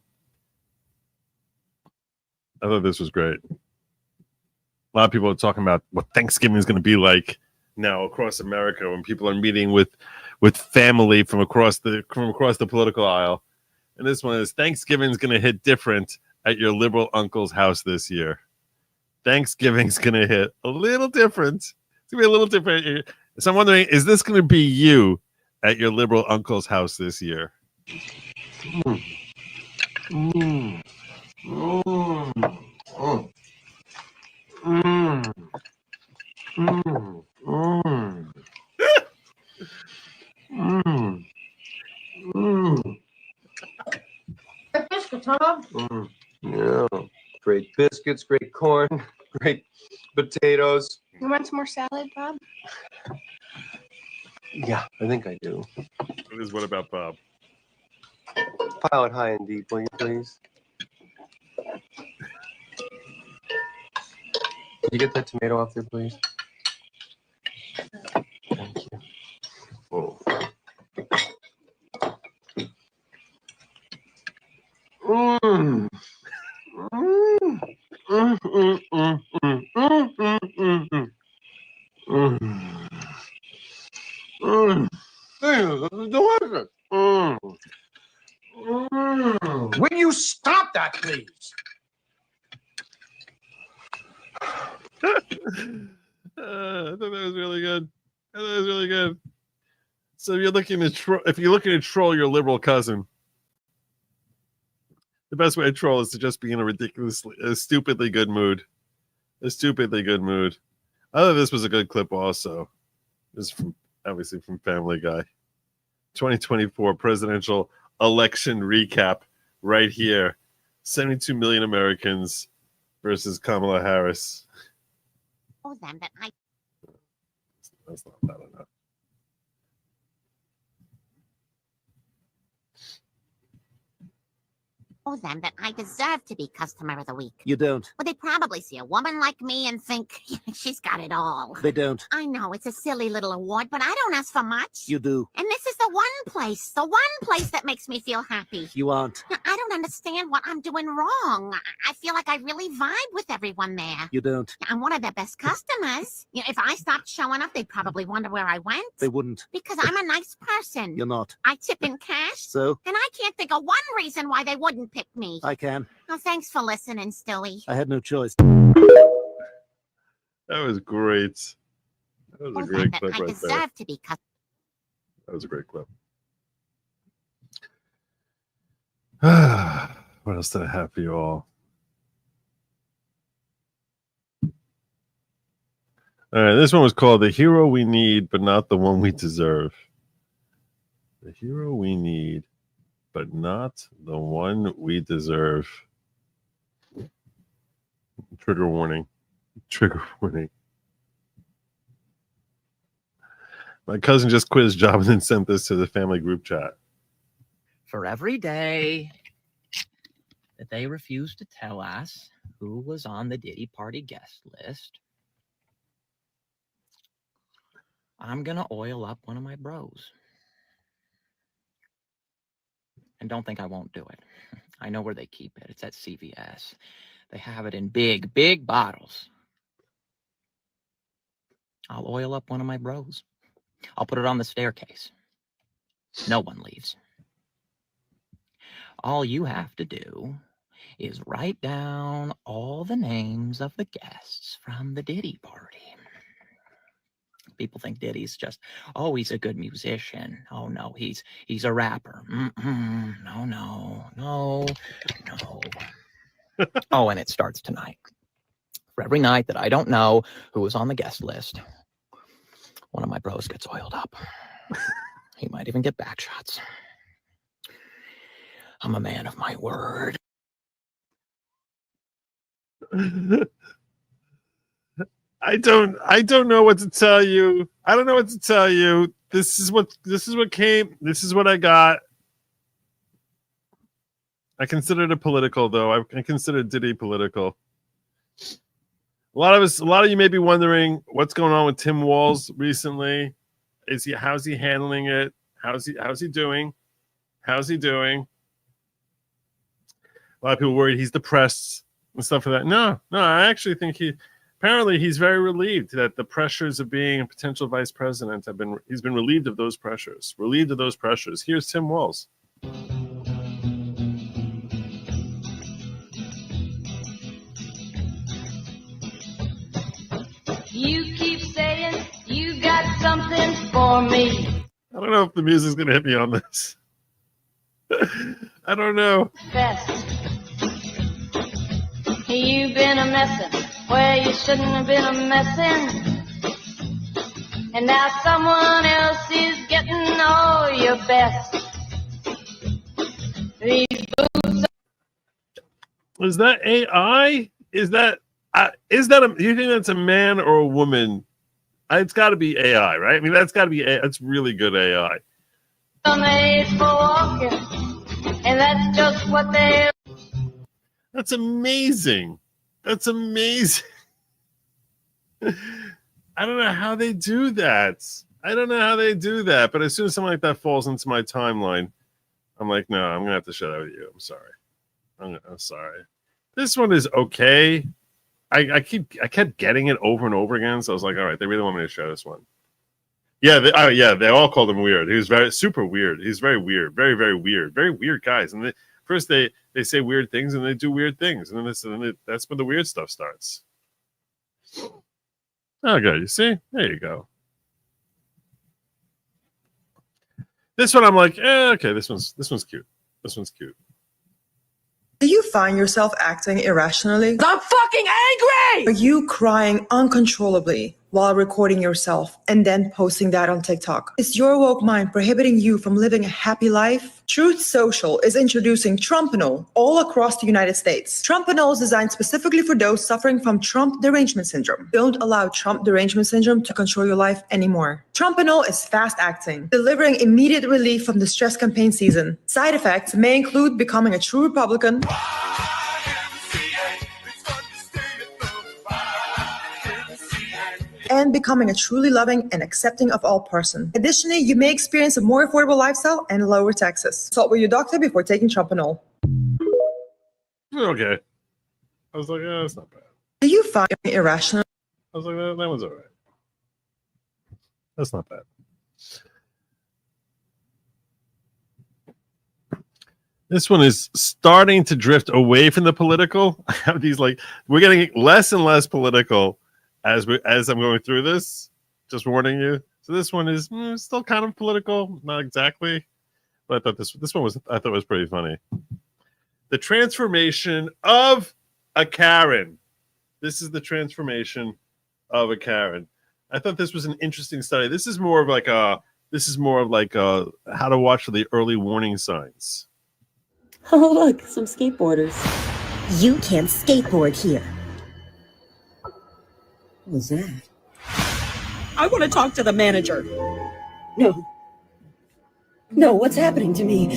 I thought this was great. A lot of people are talking about what Thanksgiving is going to be like now across America when people are meeting with family from across the political aisle. And this one is Thanksgiving's going to hit different at your liberal uncle's house this year. Thanksgiving's going to hit a little different. It's going to be a little different. So I'm wondering, is this going to be you at your liberal uncle's house this year? Biscuits, huh? Yeah. Great biscuits, great corn, great potatoes. You want some more salad, Bob? Yeah, I think I do. What about Bob? Pile it high and deep, will you please? Can you get that tomato off there, please? Thank you. Oh. Mm. Mm. Mm, mm, mm, mm, mm, mm, mm, mm. Mm. Mm. This is delicious. Mm. Mm. Will you stop that, please? I thought that was really good. I thought that was really good. So if you're looking to troll your liberal cousin, the best way to troll is to just be in a stupidly good mood. A stupidly good mood. I thought this was a good clip also. This is obviously from Family Guy. 2024 presidential election recap right here. 72 million Americans versus Kamala Harris. Oh, then, but That's not bad enough. Oh, then, but I deserve to be Customer of the Week. You don't. Well, they probably see a woman like me and think she's got it all. They don't. I know it's a silly little award, but I don't ask for much. You do. And this is the one place that makes me feel happy. You aren't. Now, I don't understand what I'm doing wrong. I feel like I really vibe with everyone there. You don't. I'm one of their best customers. If I stopped showing up, they'd probably wonder where I went. They wouldn't. Because I'm a nice person. You're not. I tip in cash. So? And I can't think of one reason why they wouldn't pick me. I can. Oh, thanks for listening, Stewie. I had no choice. That was great. That was a great clip I right deserve there. to be cut. That was a great clip. What else did I have for you all? All right, this one was called The Hero We Need, but Not the One We Deserve. The hero we need, but not the one we deserve. Trigger warning. Trigger warning. My cousin just quit his job and then sent this to the family group chat. For every day that they refused to tell us who was on the Diddy Party guest list, I'm going to oil up one of my bros. And don't think I won't do it. I know where they keep it. It's at CVS. They have it in big, big bottles. I'll oil up one of my bros. I'll put it on the staircase. No one leaves. All you have to do is write down all the names of the guests from the Diddy party. People think Diddy's just, oh, he's a good musician. Oh, no, he's a rapper. No. Oh, and it starts tonight. For every night that I don't know who was on the guest list, one of my bros gets oiled up. He might even get back shots. I'm a man of my word. I don't know what to tell you. I don't know what to tell you. This is what came. This is what I got. I considered it political, though. I considered Diddy political. A lot of you may be wondering what's going on with Tim Walz recently. How's he handling it? How's he doing? How's he doing? A lot of people worried he's depressed and stuff like that. No, I actually think he's very relieved that the pressures of being a potential vice president he's been relieved of those pressures. Here's Tim Walz. You keep saying you got something for me. I don't know if the music's going to hit me on this. I don't know. Best. You've been a messin' where you shouldn't have been a messin'. And now someone else is getting all your best. These boots. Is that AI? Is that do you think that's a man or a woman? It's got to be AI, right? I mean, that's got to be that's really good AI. Are made for walking, and that's just what they. That's amazing. That's amazing. I don't know how they do that. But as soon as something like that falls into my timeline, I'm like, no, I'm gonna have to share that with you. I'm sorry. I'm sorry. This one is okay. I kept getting it over and over again, so I was like, all right, they really want me to share this one. Yeah, they all called him weird. He was super weird. He's very weird, very, very weird, very weird guys. And first they say weird things and they do weird things, and then that's when the weird stuff starts. Oh, good. You see? There you go. This one I'm like, okay, this one's cute. This one's cute. Do you find yourself acting irrationally? I'm fucking angry! Are you crying uncontrollably while recording yourself and then posting that on TikTok? Is your woke mind prohibiting you from living a happy life? Truth Social is introducing Trumpanol all across the United States. Trumpanol is designed specifically for those suffering from Trump derangement syndrome. Don't allow Trump derangement syndrome to control your life anymore. Trumpanol is fast-acting, delivering immediate relief from the stress campaign season. Side effects may include becoming a true Republican, and becoming a truly loving and accepting of all person. Additionally, you may experience a more affordable lifestyle and lower taxes. Consult with your doctor before taking Trumpanol. Okay. I was like, that's not bad. Do you find it irrational? I was like, that one's all right. That's not bad. This one is starting to drift away from the political. I have these we're getting less and less political as I'm going through this. Just warning you. So this one is still kind of political, not exactly, but I thought this one was pretty funny. The transformation of a Karen. This is the transformation of a Karen. I thought this was an interesting study. This is more of like how to watch for the early warning signs. Oh, look, some skateboarders. You can't skateboard here. What was that? I want to talk to the manager. No. No, what's happening to me?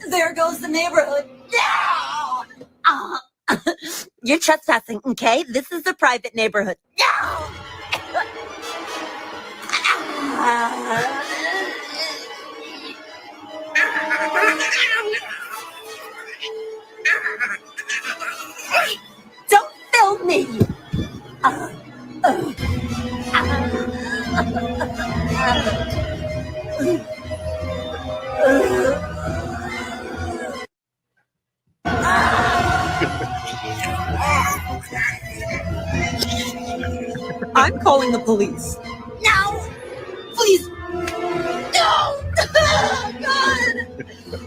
There goes the neighborhood. No! You're trespassing, okay? This is a private neighborhood. No! Don't film me. I'm calling the police. No! Please! No! God!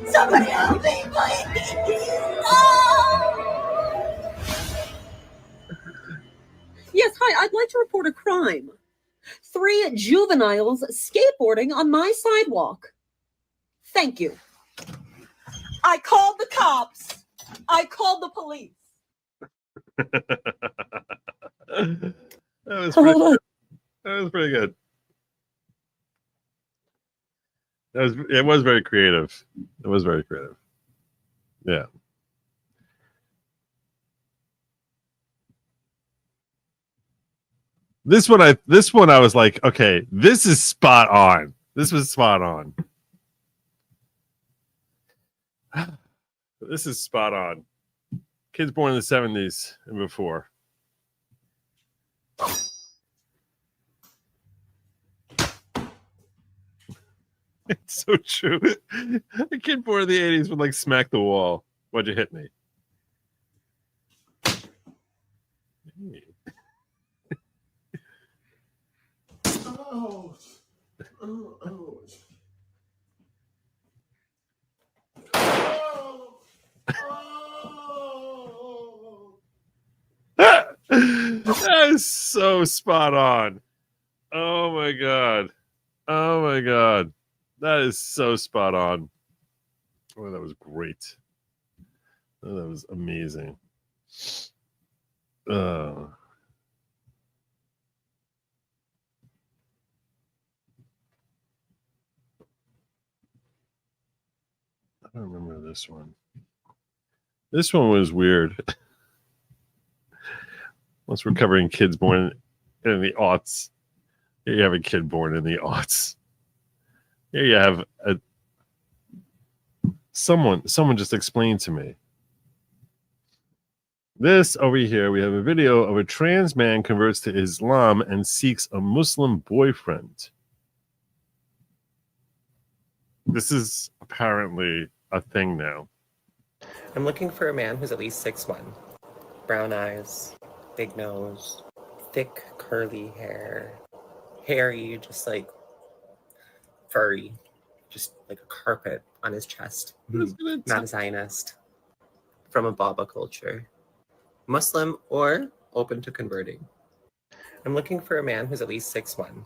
Somebody help me, please! Oh! Yes, hi. I'd like to report a crime. 3 juveniles skateboarding on my sidewalk. Thank you. I called the cops. I called the police. That was pretty good. That was pretty good. It was very creative. It was very creative. Yeah. This one I was like, okay, this is spot on. This was spot on. This is spot on. Kids born in the 70s and before. It's so true. A kid born in the 80s would like smack the wall. Why'd you hit me? Oh. Oh. That is so spot on. Oh my god. Oh my god. That is so spot on. Oh, that was great. Oh, that was amazing. I don't remember this one. This one was weird. Once we're covering kids born in the aughts, here you have a kid born in the aughts. Here you have someone just explained to me. This over here, we have a video of a trans man converts to Islam and seeks a Muslim boyfriend. This is apparently a thing now. I'm looking for a man who's at least 6'1", brown eyes, big nose, thick curly hair, hairy, just like furry, just like a carpet on his chest. Not a Zionist, from a Baba culture, Muslim or open to converting. I'm looking for a man who's at least 6'1".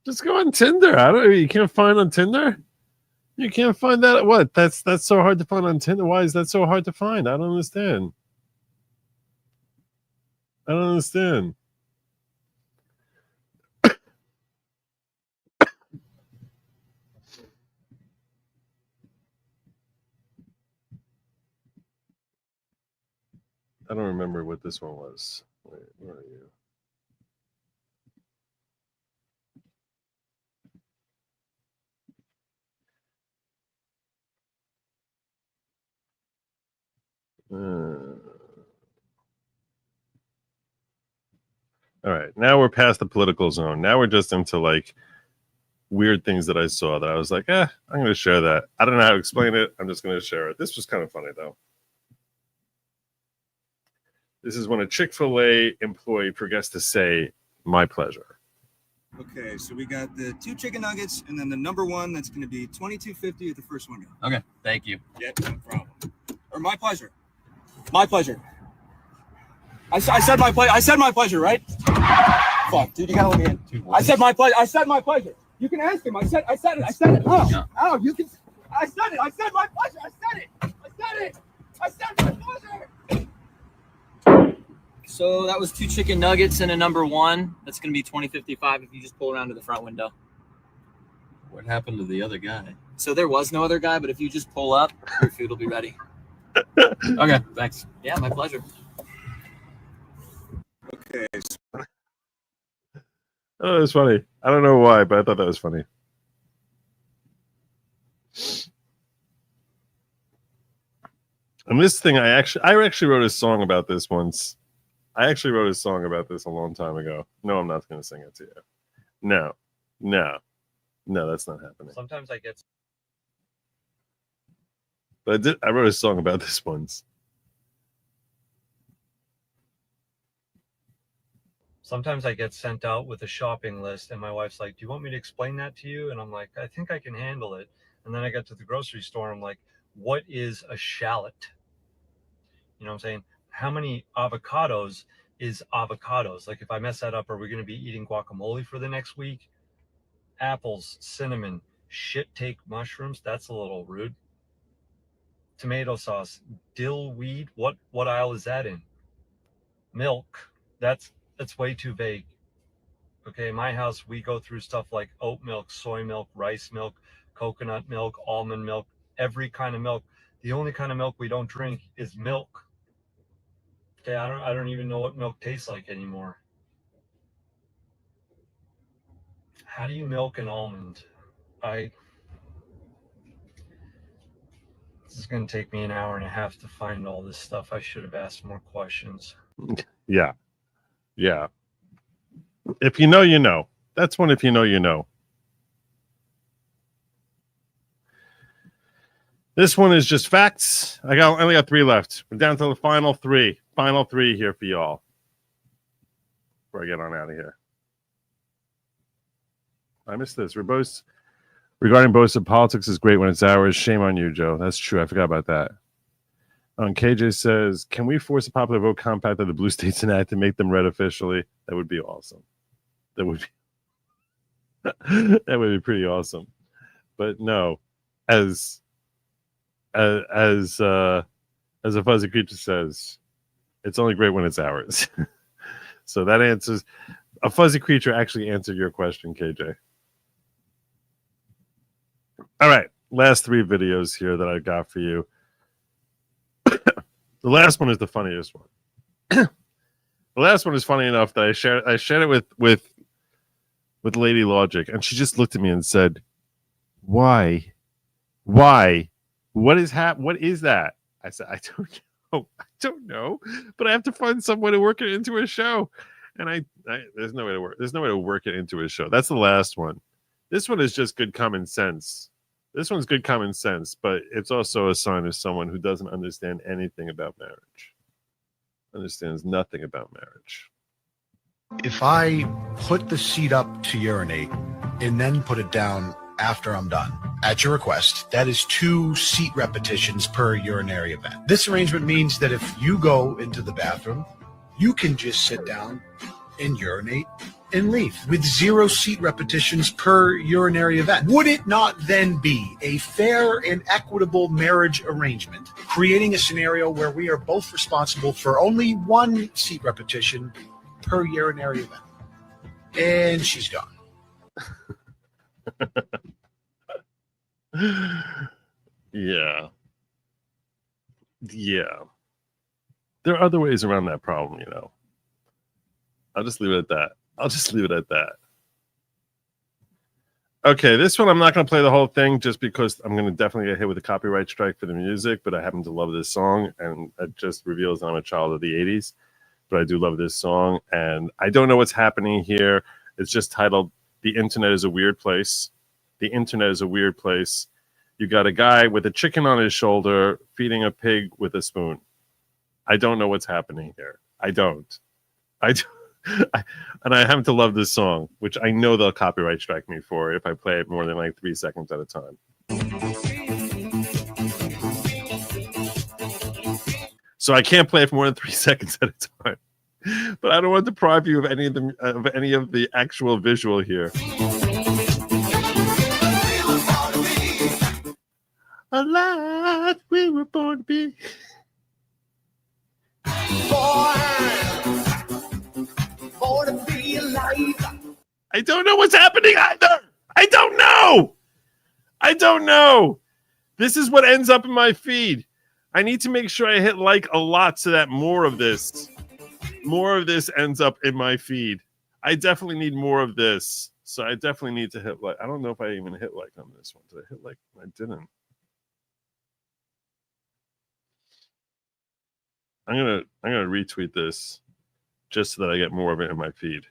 Just go on Tinder. You can't find on Tinder? You can't find that? What? That's so hard to find on Tinder. Why is that so hard to find? I don't understand. I don't understand. I don't remember what this one was. Wait, where are you? All right, now we're past the political zone. Now we're just into like weird things that I saw that I was like, I'm going to share that. I don't know how to explain it. I'm just going to share it. This was kind of funny though. This is when a Chick-fil-A employee forgets to say, "My pleasure." Okay, so we got the 2 chicken nuggets and then the number 1 that's going to be $22.50 at the first window. Okay, thank you. Yep, no problem. Or my pleasure. My pleasure. I said my pleasure. I said my pleasure, right? Fuck, dude, you gotta let me in. I said my pleasure. I said my pleasure. You can ask him. I said it. I said it. Oh, you can. I said it. I said my pleasure. I said it. I said it. I said my pleasure. So that was 2 chicken nuggets and a number 1. That's going to be $20.55 if you just pull around to the front window. What happened to the other guy? So there was no other guy, but if you just pull up, your food will be ready. Okay, thanks. Yeah, my pleasure. Okay. Oh, it was funny. I don't know why, but I thought that was funny. And this thing, I actually wrote a song about this once. I actually wrote a song about this a long time ago. No, I'm not going to sing it to you. No, that's not happening. Sometimes I get. But I wrote a song about this once. Sometimes I get sent out with a shopping list, and my wife's like, "Do you want me to explain that to you?" And I'm like, "I think I can handle it." And then I get to the grocery store, and I'm like, "What is a shallot?" You know what I'm saying? How many avocados is avocados? Like, if I mess that up, are we going to be eating guacamole for the next week? Apples, cinnamon, shit take mushrooms. That's a little rude. Tomato sauce, dill weed. What aisle is that in? Milk. That's way too vague. Okay, in my house, we go through stuff like oat milk, soy milk, rice milk, coconut milk, almond milk, every kind of milk. The only kind of milk we don't drink is milk. Okay, I don't even know what milk tastes like anymore. How do you milk an almond? This is going to take me an hour and a half to find all this stuff. I should have asked more questions. Yeah. If you know, you know. That's one. If you know, you know. This one is just facts. I only got 3 left. We're down to the final 3. Final 3 here for y'all. Before I get on out of here. I missed this. Regarding boasted politics is great when it's ours. Shame on you, Joe. That's true. I forgot about that. KJ says, can we force a popular vote compact of the blue states enact and make them red officially? That would be awesome. That would be pretty awesome. But no, as a fuzzy creature says, it's only great when it's ours. So that answers. A fuzzy creature actually answered your question, KJ. All right, last 3 videos here that I got for you. The last one is the funniest one. The last one is funny enough that I shared it with Lady Lawgic, and she just looked at me and said, "Why? What is that?" I said, "I don't know, but I have to find some way to work it into a show." And there's no way to work it into a show. That's the last one. This one is just good common sense. This one's good common sense, but it's also a sign of someone who doesn't understand anything about marriage. Understands nothing about marriage. If I put the seat up to urinate and then put it down after I'm done, at your request, that is 2 seat repetitions per urinary event. This arrangement means that if you go into the bathroom, you can just sit down and urinate and leave with 0 seat repetitions per urinary event. Would it not then be a fair and equitable marriage arrangement, creating a scenario where we are both responsible for only 1 seat repetition per urinary event? And she's gone. Yeah. There are other ways around that problem, you know. I'll just leave it at that. Okay, this one I'm not going to play the whole thing just because I'm going to definitely get hit with a copyright strike for the music, but I happen to love this song, and it just reveals I'm a child of the 80s. But I do love this song, and I don't know what's happening here. It's just titled, "The Internet is a Weird Place." The internet is a weird place. You got a guy with a chicken on his shoulder feeding a pig with a spoon. I don't know what's happening here. I don't. And I happen to love this song, which I know they'll copyright strike me for if I play it more than like 3 seconds at a time. So I can't play it for more than 3 seconds at a time. But I don't want to deprive you of any of the actual visual here. Alive, we were born to be. Born to be alive. I don't know what's happening either. I don't know. This is what ends up in my feed. I need to make sure I hit like a lot so that more of this ends up in my feed. I definitely need more of this. So I definitely need to hit like. I don't know if I even hit like on this one. Did I hit like? I didn't. I'm gonna retweet this just so that I get more of it in my feed.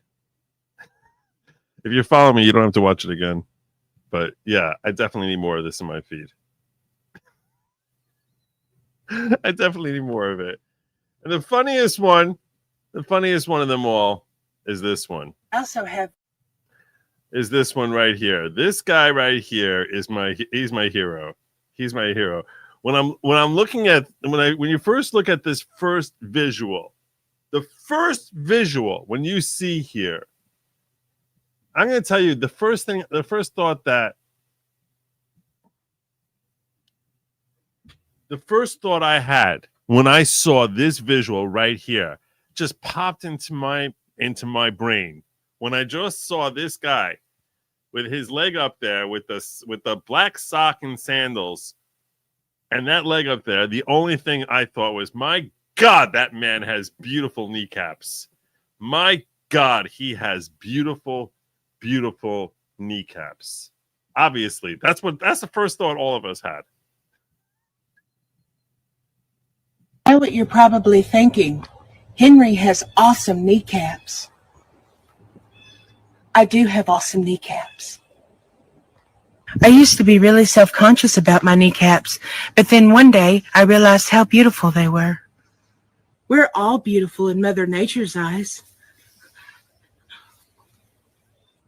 If you follow me, you don't have to watch it again. But yeah, I definitely need more of this in my feed. I definitely need more of it. And the funniest one of them all is this one. I also have Is this one right here. This guy right here is he's my hero. He's my hero. When you first look at this first visual, when you see here, I'm going to tell you the first thought I had when I saw this visual right here just popped into my brain. When I just saw this guy with his leg up there with the black sock and sandals and that leg up there, the only thing I thought was, my God, that man has beautiful kneecaps. My God, he has beautiful, beautiful kneecaps. Obviously, that's the first thought all of us had. I know what you're probably thinking. Henry has awesome kneecaps. I do have awesome kneecaps. I used to be really self-conscious about my kneecaps, but then one day I realized how beautiful they were. We're all beautiful in Mother Nature's eyes.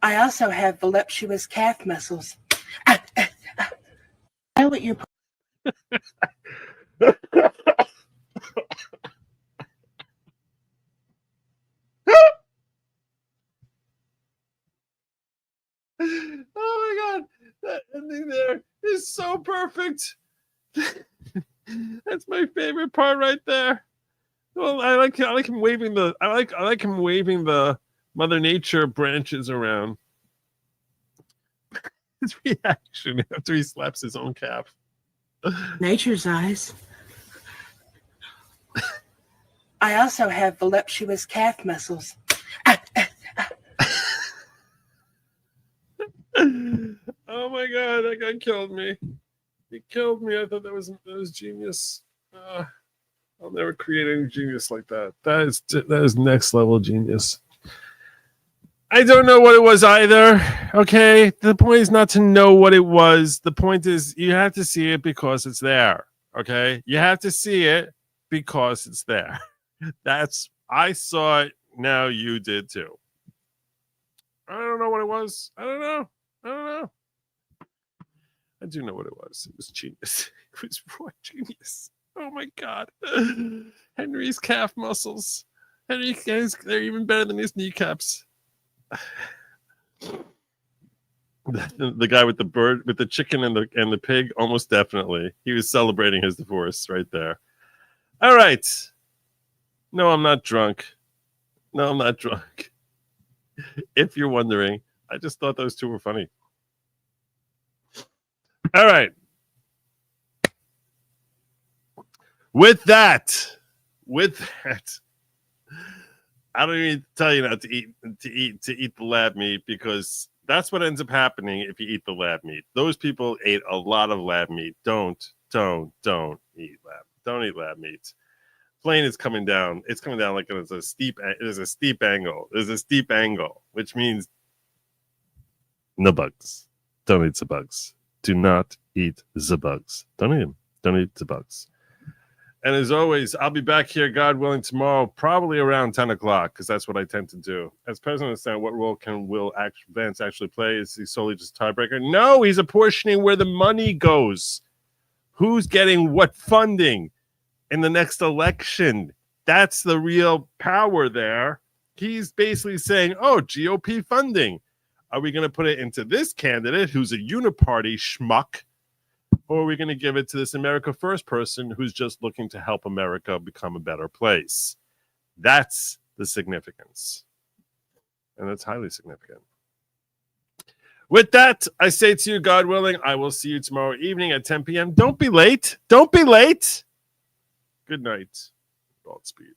I also have voluptuous calf muscles. I know what you're... Oh my God, that ending there is so perfect. That's my favorite part right there. Well, I like him waving the I like him waving the Mother Nature branches around. His reaction after he slaps his own calf. Nature's eyes. I also have voluptuous calf muscles. Oh my God, that guy killed me. He killed me. I thought that was genius. I'll never create any genius like that. That is next level genius. I don't know what it was either. Okay, the point is not to know what it was. The point is you have to see it because it's there. Okay, you have to see it because it's there. I saw it. Now you did too. I don't know what it was. I don't know. I do know what it was. It was genius. It was raw genius. Oh my God. Henry's calf muscles. They're even better than his kneecaps. The guy with the bird, with the chicken and the pig, almost definitely. He was celebrating his divorce right there. All right. No, I'm not drunk. If you're wondering, I just thought those two were funny. All right. With that, I don't even tell you not to eat the lab meat, because that's what ends up happening if you eat the lab meat. Those people ate a lot of lab meat. Don't eat lab meat. Plane is coming down. It's coming down like there's a steep angle. There's a steep angle, which means no bugs. Don't eat the bugs. Do not eat the bugs. Don't eat them. Don't eat the bugs. And as always, I'll be back here, God willing, tomorrow, probably around 10 o'clock, because that's what I tend to do. As president of the Senate, what role will Vance actually play? Is he solely just tiebreaker? No, he's apportioning where the money goes. Who's getting what funding in the next election? That's the real power there. He's basically saying, oh, GOP funding. Are we going to put it into this candidate who's a uniparty schmuck? Or are we going to give it to this America First person who's just looking to help America become a better place? That's the significance. And that's highly significant. With that, I say to you, God willing, I will see you tomorrow evening at 10 p.m. Don't be late. Don't be late. Good night. Godspeed.